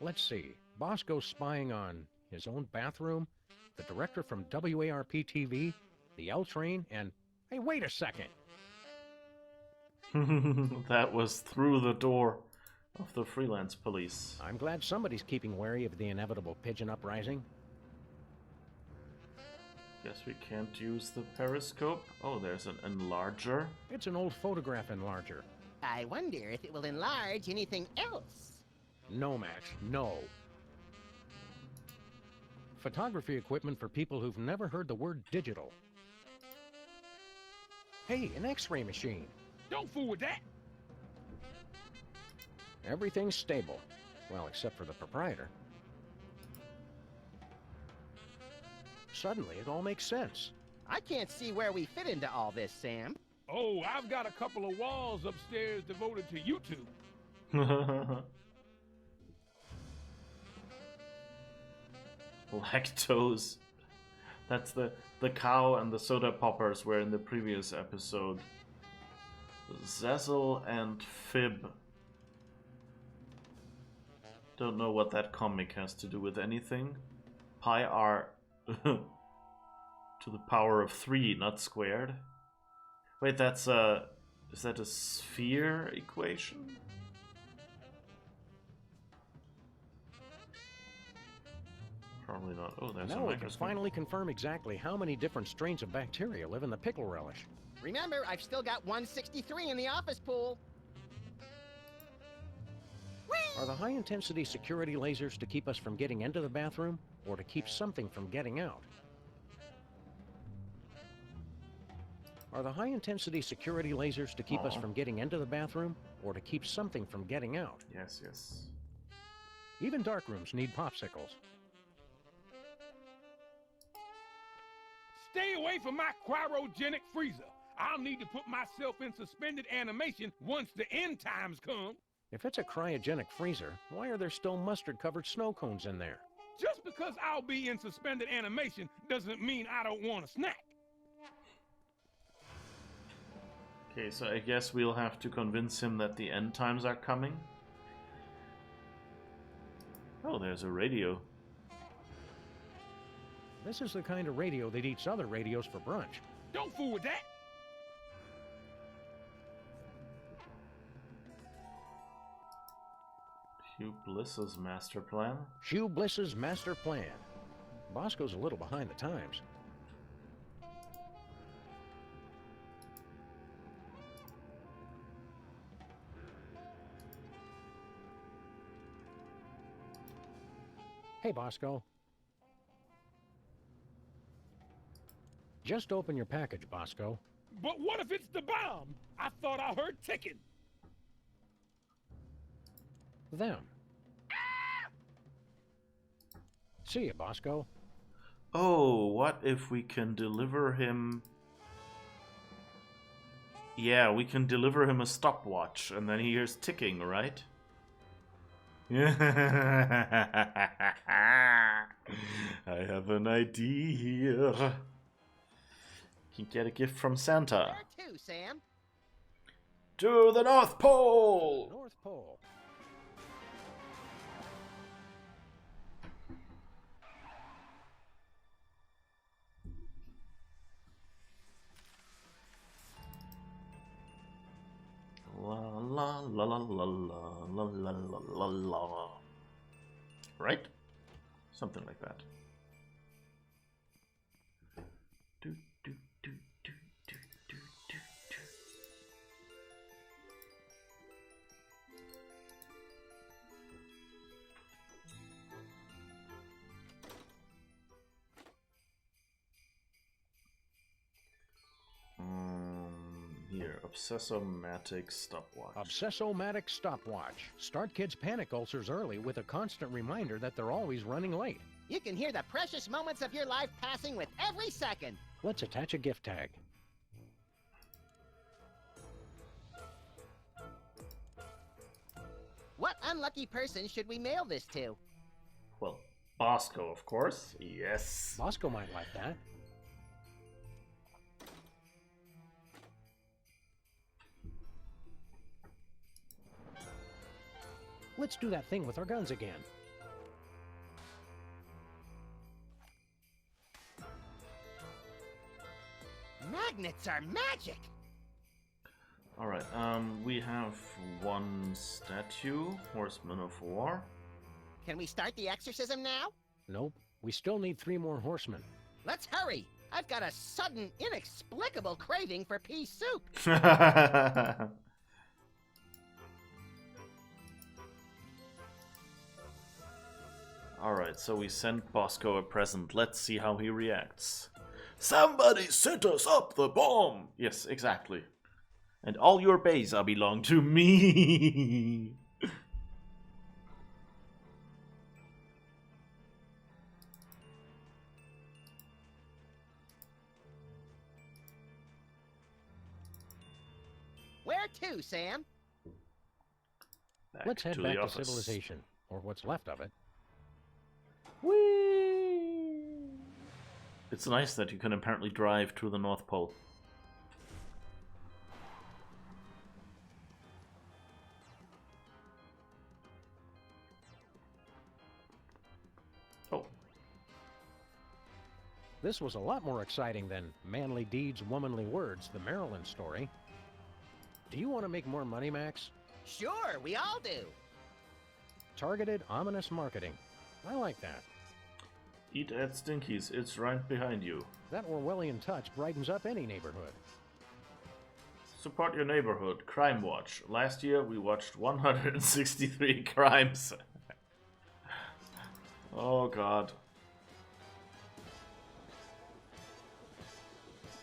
Let's see. Bosco's spying on his own bathroom, the director from WARP TV, the L Train, and... Hey, wait a second! That was through the door of the freelance police. I'm glad somebody's keeping wary of the inevitable pigeon uprising. Guess we can't use the periscope. Oh, there's an enlarger. It's an old photograph enlarger. I wonder if it will enlarge anything else. No, Max, no. Photography equipment for people who've never heard the word digital. Hey, an X-ray machine. Don't fool with that. Everything's stable. Well, except for the proprietor. Suddenly, it all makes sense. I can't see where we fit into all this, Sam. Oh, I've got a couple of walls upstairs devoted to YouTube. Lactose. That's the cow and the soda poppers were in the previous episode. Zazzle and Fib. Don't know what that comic has to do with anything. Pi r to the power of 3, not squared. Wait, that's a... is that a sphere equation? Probably not. Oh, there's a Now we can microscope. finally confirm exactly how many different strains of bacteria live in the pickle relish. Remember, I've still got 163 in the office pool. Are the high-intensity security lasers to keep us from getting into the bathroom, or to keep something from getting out? Are the high-intensity security lasers to keep us from getting into the bathroom, or to keep something from getting out? Yes, yes. Even dark rooms need popsicles. Stay away from my cryogenic freezer. I'll need to put myself in suspended animation once the end times come. If it's a cryogenic freezer, why are there still mustard-covered snow cones in there? Just because I'll be in suspended animation doesn't mean I don't want a snack. Okay, so I guess we'll have to convince him that the end times are coming. Oh, there's a radio. This is the kind of radio that eats other radios for brunch. Don't fool with that. Hugh Bliss's master plan. Hugh Bliss's master plan. Bosco's a little behind the times. Hey, Bosco. Just open your package, Bosco. But what if it's the bomb? I thought I heard ticking. Them. See ya, Bosco. Oh, what if we can deliver him... Yeah, we can deliver him a stopwatch, and then he hears ticking, right? I have an idea. You get a gift from Santa. Where to, Sam? To the North Pole! North Pole. La la la la la la la la la la. Right? Something like that. Do, do, do, do, do, do, do, do. Here, Obsessomatic Stopwatch. Obsessomatic Stopwatch. Start kids' panic ulcers early with a constant reminder that they're always running late. You can hear the precious moments of your life passing with every second. Let's attach a gift tag. What unlucky person should we mail this to? Well, Bosco, of course. Yes. Bosco might like that. Let's do that thing with our guns again. Magnets are magic! Alright, we have one statue, Horseman of War. Can we start the exorcism now? Nope. We still need 3 more horsemen. Let's hurry! I've got a sudden, inexplicable craving for pea soup! Alright, so we sent Bosco a present. Let's see how he reacts. Somebody sent us up the bomb! Yes, exactly. And all your bays are belong to me! Where to, Sam? Let's head to back the to office. civilization, or what's left of it. Whee! It's nice that you can apparently drive to the North Pole. Oh. This was a lot more exciting than Manly Deeds, Womanly Words, the Maryland story. Do you want to make more money, Max? Sure, we all do. Targeted, ominous marketing. I like that. Eat at Stinky's, it's right behind you. That Orwellian touch brightens up any neighborhood. Support your neighborhood. Crime Watch. Last year we watched 163 crimes. Oh god.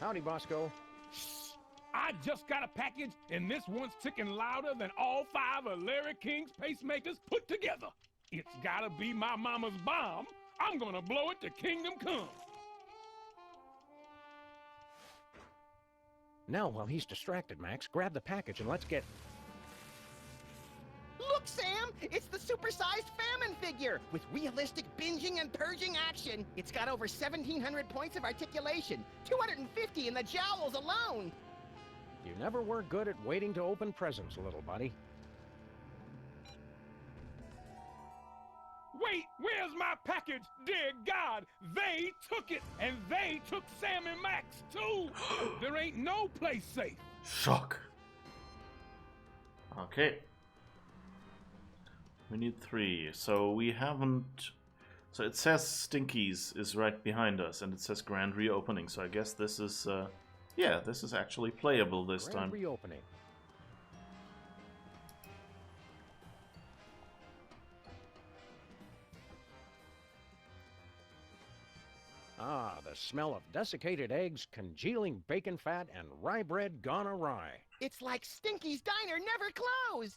Howdy, Bosco. I just got a package, and this one's ticking louder than all 5 of Larry King's pacemakers put together. It's gotta be my mama's bomb. I'm gonna blow it to kingdom come. Now, while he's distracted, Max, grab the package and let's get... Look, Sam! It's the supersized famine figure! With realistic binging and purging action. It's got over 1,700 points of articulation, 250 in the jowls alone! You never were good at waiting to open presents, little buddy. Wait, where's my package? Dear God, they took it, and they took Sam and Max, too! There ain't no place safe. Shock. Okay. We need 3, so we haven't... So it says Stinky's is right behind us, and it says Grand Reopening, so I guess this is, yeah, this is actually playable this Grand time. Reopening. Ah, the smell of desiccated eggs, congealing bacon fat, and rye bread gone awry. It's like Stinky's Diner never closed.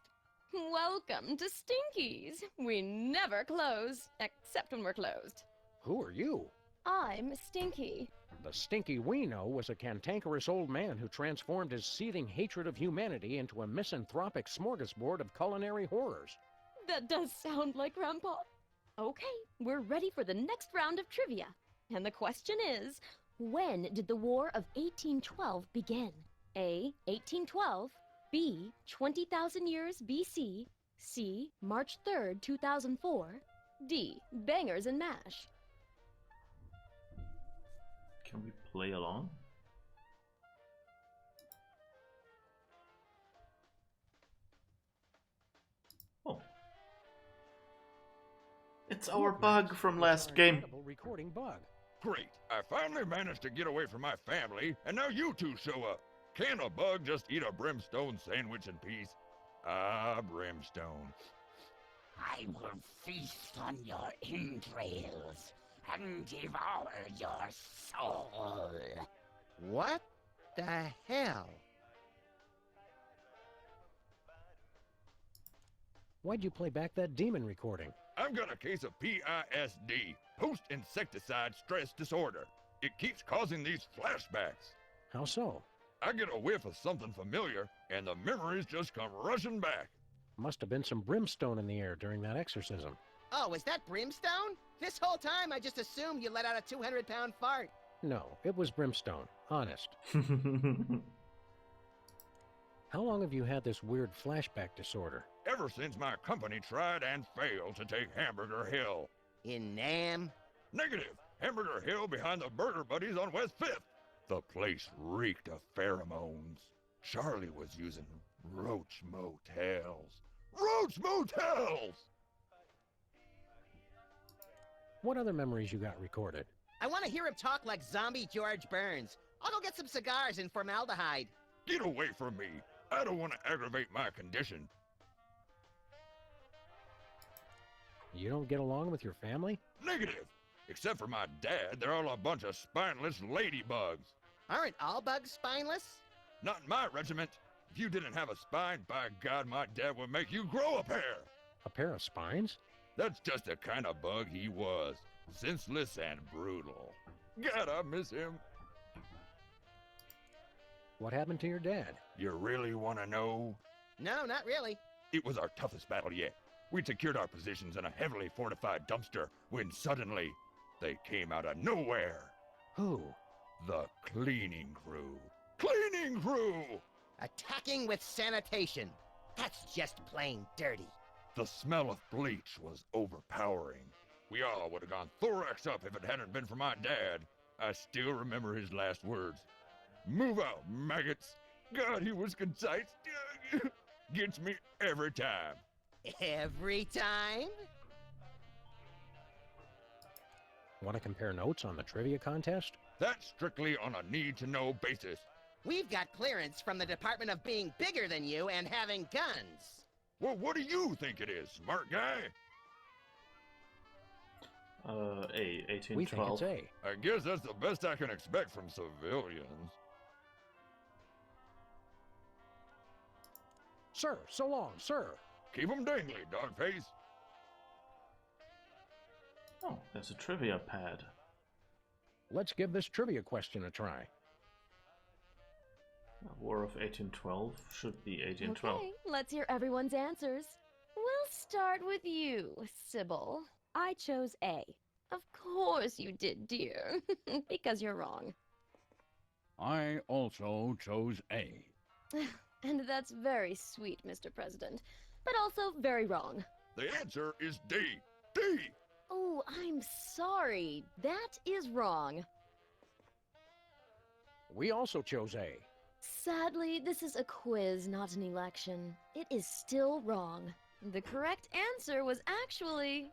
Welcome to Stinky's. We never close, except when we're closed. Who are you? I'm Stinky. The Stinky we know was a cantankerous old man who transformed his seething hatred of humanity into a misanthropic smorgasbord of culinary horrors. That does sound like Grandpa. Okay, we're ready for the next round of trivia. And the question is, when did the War of 1812 begin? A. 1812. B. 20,000 years BC. C. March 3rd, 2004. D. Bangers and mash. Can we play along? Oh. It's our bug from last game. Recording bug. Great. I finally managed to get away from my family, and now you two show up. Can a bug just eat a brimstone sandwich in peace? Ah, brimstone. I will feast on your entrails and devour your soul. What the hell? Why'd you play back that demon recording? I've got a case of PISD, post-insecticide stress disorder. It keeps causing these flashbacks. How so? I get a whiff of something familiar, and the memories just come rushing back. Must have been some brimstone in the air during that exorcism. Oh, is that brimstone? This whole time I just assumed you let out a 200-pound fart. No, it was brimstone. Honest. How long have you had this weird flashback disorder? Ever since my company tried and failed to take Hamburger Hill. In Nam? Negative. Hamburger Hill behind the Burger Buddies on West 5th. The place reeked of pheromones. Charlie was using roach motels. Roach motels! What other memories you got recorded? I want to hear him talk like zombie George Burns. I'll go get some cigars and formaldehyde. Get away from me. I don't want to aggravate my condition. You don't get along with your family? Negative. Except for my dad, they're all a bunch of spineless ladybugs. Aren't all bugs spineless? Not in my regiment. If you didn't have a spine, by God, my dad would make you grow a pair. A pair of spines? That's just the kind of bug he was. Senseless and brutal. God, I miss him. What happened to your dad? You really want to know? No, not really. It was our toughest battle yet. We'd secured our positions in a heavily fortified dumpster when suddenly they came out of nowhere. Who? The cleaning crew. Cleaning crew! Attacking with sanitation. That's just plain dirty. The smell of bleach was overpowering. We all would have gone thorax up if it hadn't been for my dad. I still remember his last words. Move out, maggots. God, he was concise. Gets me every time. Every time? Want to compare notes on the trivia contest? That's strictly on a need-to-know basis. We've got clearance from the Department of being bigger than you and having guns. Well, what do you think it is, smart guy? A, 1812. We think it's A. I guess that's the best I can expect from civilians. Sir, so long, sir. Keep 'em dangly, dogface. Oh, there's a trivia pad. Let's give this trivia question a try. War of 1812 should be 1812. Okay, let's hear everyone's answers. We'll start with you, Sybil. I chose A. Of course you did, dear. Because you're wrong. I also chose A. And that's very sweet, Mr. President. But also very wrong. The answer is D. D! Oh, I'm sorry. That is wrong. We also chose A. Sadly, this is a quiz, not an election. It is still wrong. The correct answer was actually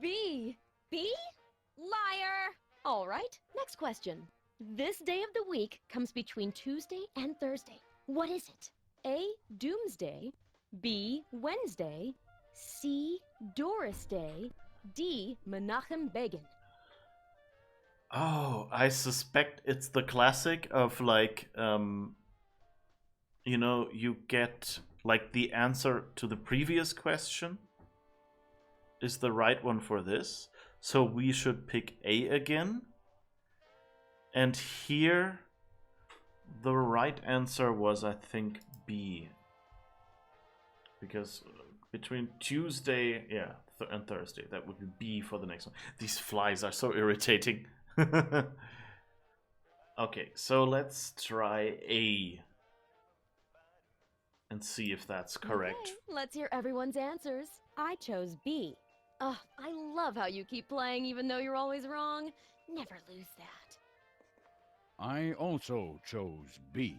B. B? Liar! All right, next question. This day of the week comes between Tuesday and Thursday. What is it? A. Doomsday. B. Wednesday. C. Doris Day. D. Menachem Begin. Oh, I suspect it's the classic of like, you get like the answer to the previous question is the right one for this. So we should pick A again. And here, the right answer was, I think, B. Because between Tuesday, and Thursday, that would be B for the next one. These flies are so irritating. Okay, so let's try A. And see if that's correct. Okay, let's hear everyone's answers. I chose B. Ugh, I love how you keep playing even though you're always wrong. Never lose that. I also chose B.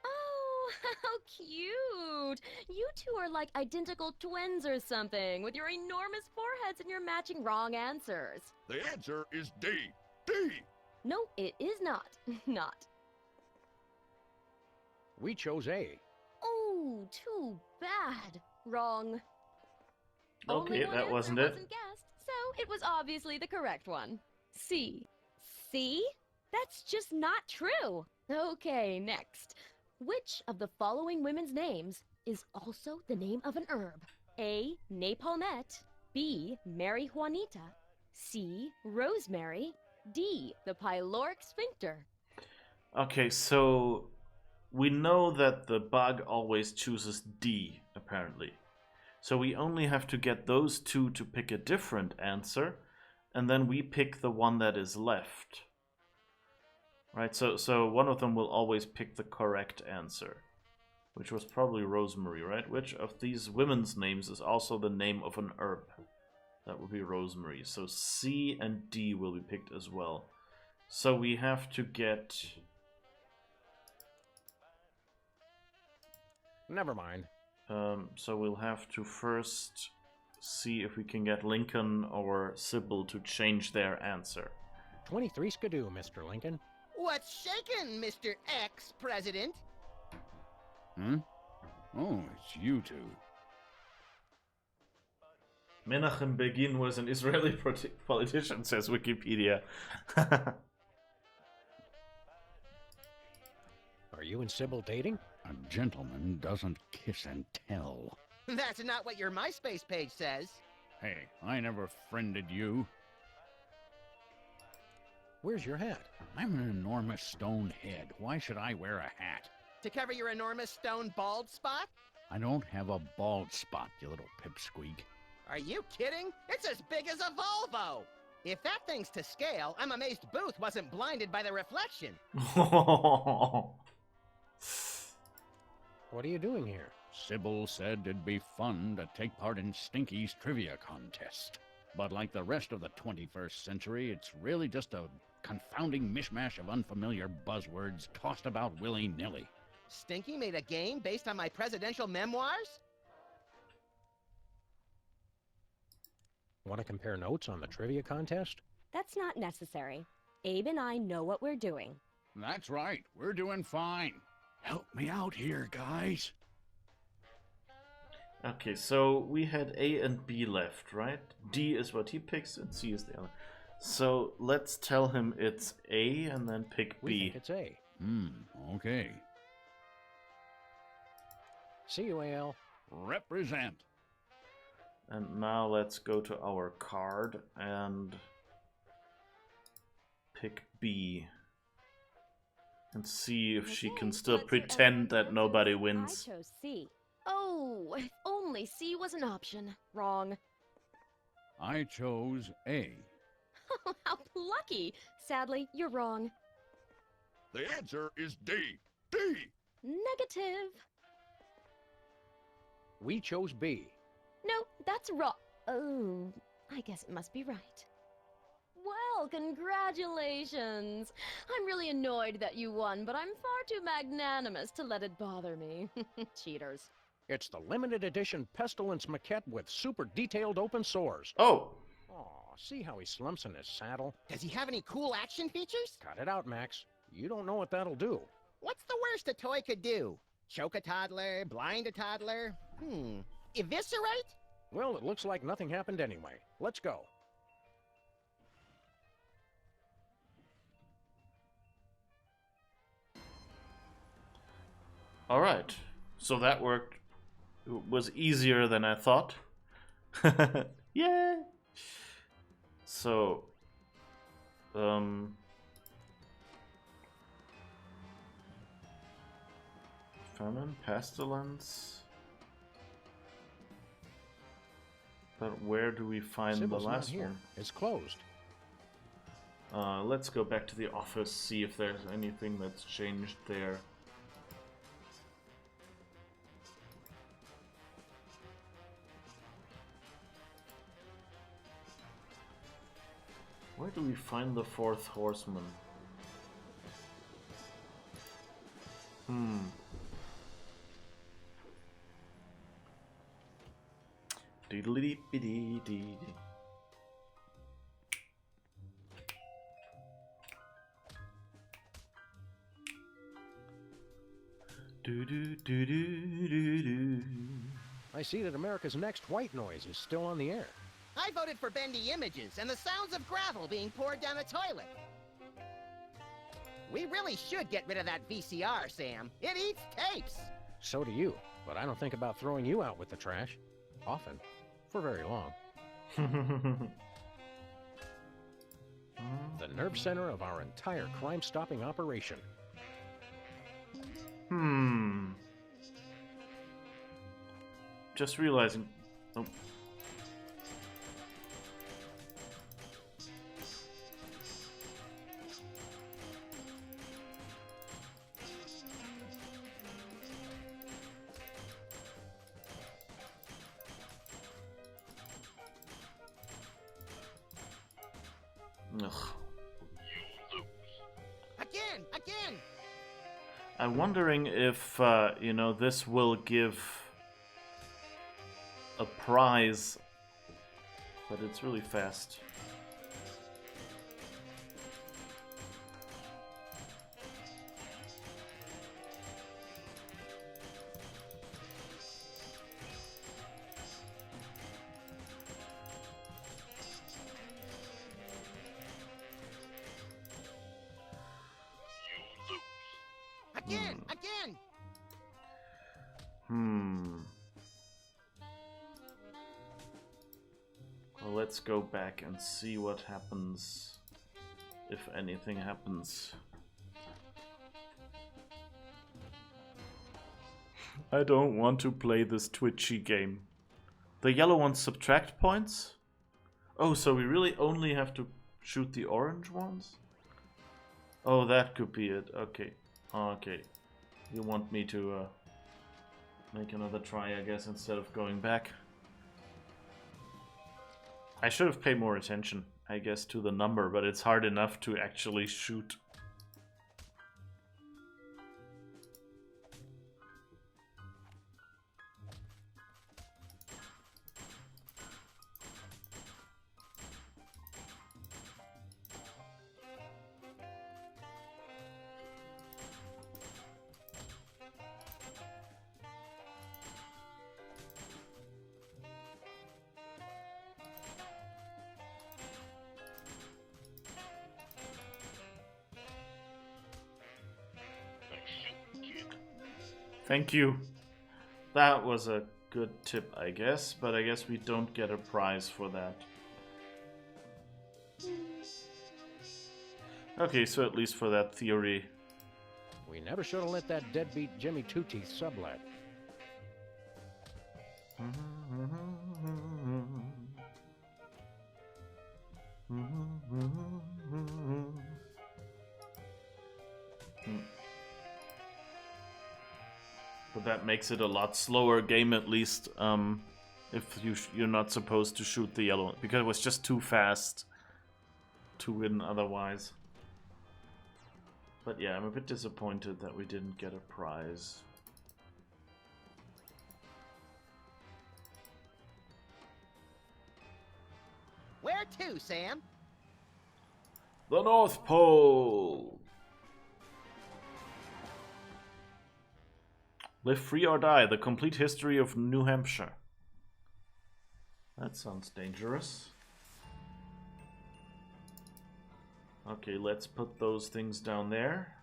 Oh, how cute! You two are like identical twins or something, with your enormous foreheads and your matching wrong answers. The answer is D. D! No, it is not. Not. We chose A. Oh, too bad. Wrong. Okay, Only one that answer wasn't it. wasn't guessed, so it was obviously the correct one. C. See? That's just not true. Okay, next. Which of the following women's names is also the name of an herb? A. Napalmette. B. Mary Juanita. C. Rosemary. D. The pyloric sphincter. Okay, so we know that the bug always chooses D, apparently. So we only have to get those two to pick a different answer, and then we pick the one that is left. Right, so one of them will always pick the correct answer, which was probably Rosemary, right? Which of these women's names is also the name of an herb? That would be Rosemary. So C and D will be picked as well. So we have to get... Never mind. So we'll have to first see if we can get Lincoln or Sybil to change their answer. 23 skidoo, Mr. Lincoln. What's shaking, Mr. Ex-President? Hmm? Oh, it's you two. Menachem Begin was an Israeli politician, says Wikipedia. Are you and Sybil dating? A gentleman doesn't kiss and tell. That's not what your MySpace page says. Hey, I never friended you. Where's your hat? I'm an enormous stone head. Why should I wear a hat? To cover your enormous stone bald spot? I don't have a bald spot, you little pipsqueak. Are you kidding? It's as big as a Volvo! If that thing's to scale, I'm amazed Booth wasn't blinded by the reflection. What are you doing here? Sybil said it'd be fun to take part in Stinky's trivia contest. But like the rest of the 21st century, it's really just a confounding mishmash of unfamiliar buzzwords tossed about willy-nilly. Stinky made a game based on my presidential memoirs? Want to compare notes on the trivia contest? That's not necessary. Abe and I know what we're doing. That's right, we're doing fine. Help me out here, guys. Okay, so we had A and B left, right? D is what he picks and C is the other. So let's tell him it's A and then pick We B. think it's A. Okay. See you, AL. Represent. And now let's go to our card and pick B. And see if she can still pretend that nobody wins. I chose C. Oh, if only C was an option. Wrong. I chose A. How plucky! Sadly, you're wrong. The answer is D. D! Negative. We chose B. No, that's wrong. Oh, I guess it must be right. Well, congratulations! I'm really annoyed that you won, but I'm far too magnanimous to let it bother me. Cheaters. It's the limited edition Pestilence maquette with super detailed open sores. Oh! Aw, see how he slumps in his saddle? Does he have any cool action features? Cut it out, Max. You don't know what that'll do. What's the worst a toy could do? Choke a toddler? Blind a toddler? Eviscerate? Well, it looks like nothing happened anyway. Let's go. Alright, so that worked. It was easier than I thought. Yeah! So, famine, pestilence. But where do we find Sybil's the not last here. one? It's closed. Let's go back to the office, see if there's anything that's changed there. Where do we find the fourth horseman? Doodly-dee-dee-dee. Do-do-do-do-do-do. I see that America's Next White Noise is still on the air. I voted for bendy images and the sounds of gravel being poured down a toilet. We really should get rid of that VCR, Sam. It eats tapes. So do you, but I don't think about throwing you out with the trash. Often. For very long. The nerve center of our entire crime-stopping operation. Just realizing... Oh. Ugh. Again! I'm wondering if, you know, this will give a prize, but it's really fast. Again! Well, let's go back and see what happens, if anything happens. I don't want to play this twitchy game. The yellow ones subtract points? Oh, so we really only have to shoot the orange ones? Oh, that could be it. Okay. Okay. You want me to make another try, I guess, instead of going back. I should have paid more attention, I guess, to the number, but it's hard enough to actually shoot. Thank you. That was a good tip, I guess, but I guess we don't get a prize for that. Okay, so at least for that theory. We never should have let that deadbeat Jimmy Two-Teeth sublet. But that makes it a lot slower game, at least, if you're not supposed to shoot the yellow, because it was just too fast to win otherwise. But yeah, I'm a bit disappointed that we didn't get a prize. Where to, Sam? The North Pole! Live Free or Die, the complete history of New Hampshire. That sounds dangerous. Okay, let's put those things down there.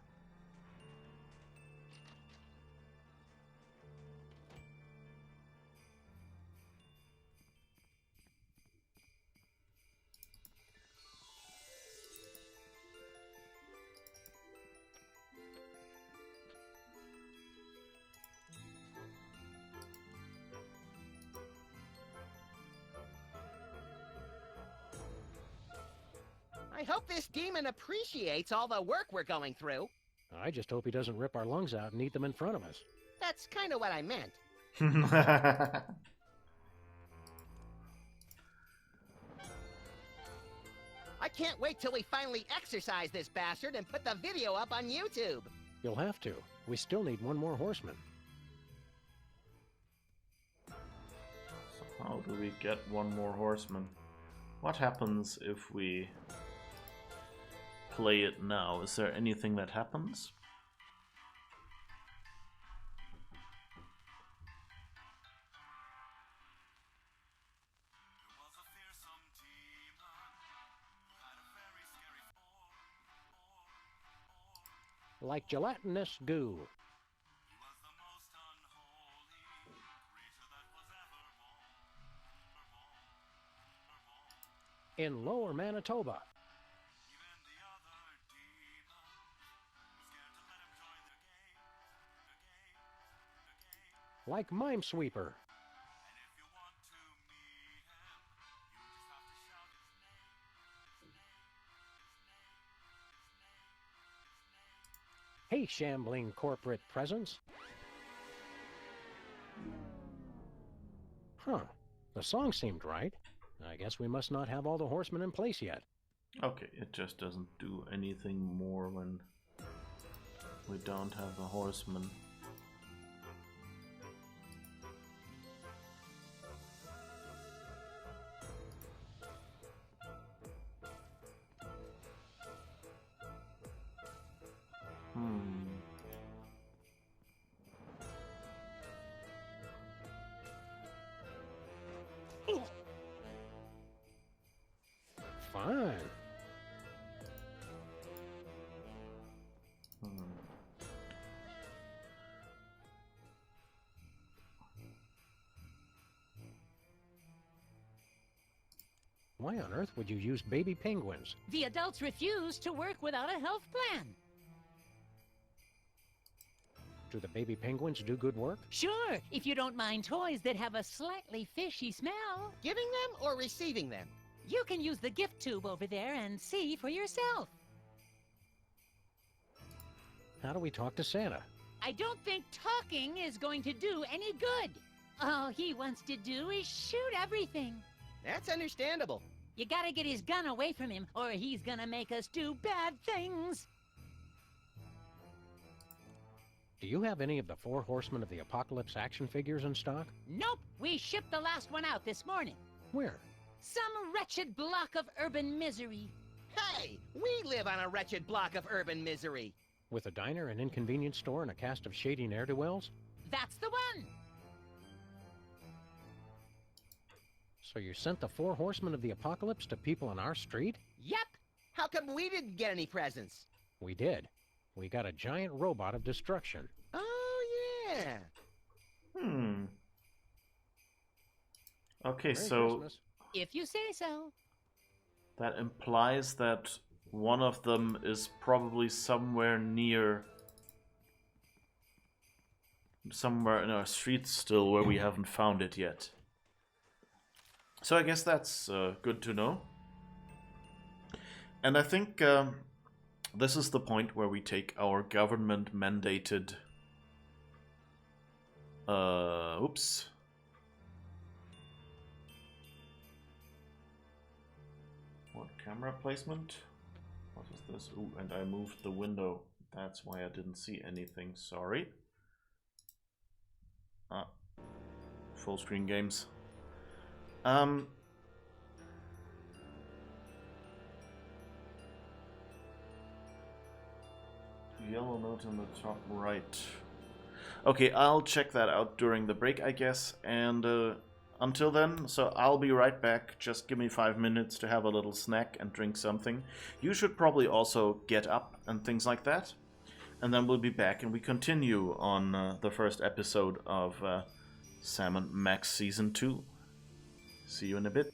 I hope this demon appreciates all the work we're going through. I just hope he doesn't rip our lungs out and eat them in front of us. That's kind of what I meant. I can't wait till we finally exercise this bastard and put the video up on YouTube. You'll have to. We still need one more horseman. So how do we get one more horseman? What happens if we play it now? Is there anything that happens? Like gelatinous goo. In Lower Manitoba. Like Minesweeper. Hey, shambling corporate presence. Huh. The song seemed right. I guess we must not have all the horsemen in place yet. Okay, it just doesn't do anything more when we don't have the horsemen. Fine. Why on earth would you use baby penguins? The adults refuse to work without a health plan. Do the baby penguins do good work? Sure, if you don't mind toys that have a slightly fishy smell. Giving them or receiving them? You can use the gift tube over there and see for yourself. How do we talk to Santa? I don't think talking is going to do any good. All he wants to do is shoot everything. That's understandable. You gotta get his gun away from him, or he's gonna make us do bad things. Do you have any of the 4 Horsemen of the Apocalypse action figures in stock? Nope, we shipped the last one out this morning. Where? Some wretched block of urban misery. Hey, we live on a wretched block of urban misery. With a diner, an inconvenience store, and a cast of shady ne'er-do-wells? That's the one. So you sent the 4 Horsemen of the Apocalypse to people on our street? Yep. How come we didn't get any presents? We did. We got a giant robot of destruction. Oh, yeah. Okay, Merry so Christmas. If you say so. that implies that one of them is probably somewhere in our streets still where we haven't found it yet. So I guess that's good to know. And I think this is the point where we take our government-mandated... oops. What camera placement? What is this? Ooh, and I moved the window. That's why I didn't see anything. Sorry. Ah. Full screen games. Yellow note on the top right. Okay, I'll check that out during the break, I guess. And until then, so I'll be right back. Just give me 5 minutes to have a little snack and drink something. You should probably also get up and things like that. And then we'll be back and we continue on the first episode of Sam & Max Season 2. See you in a bit.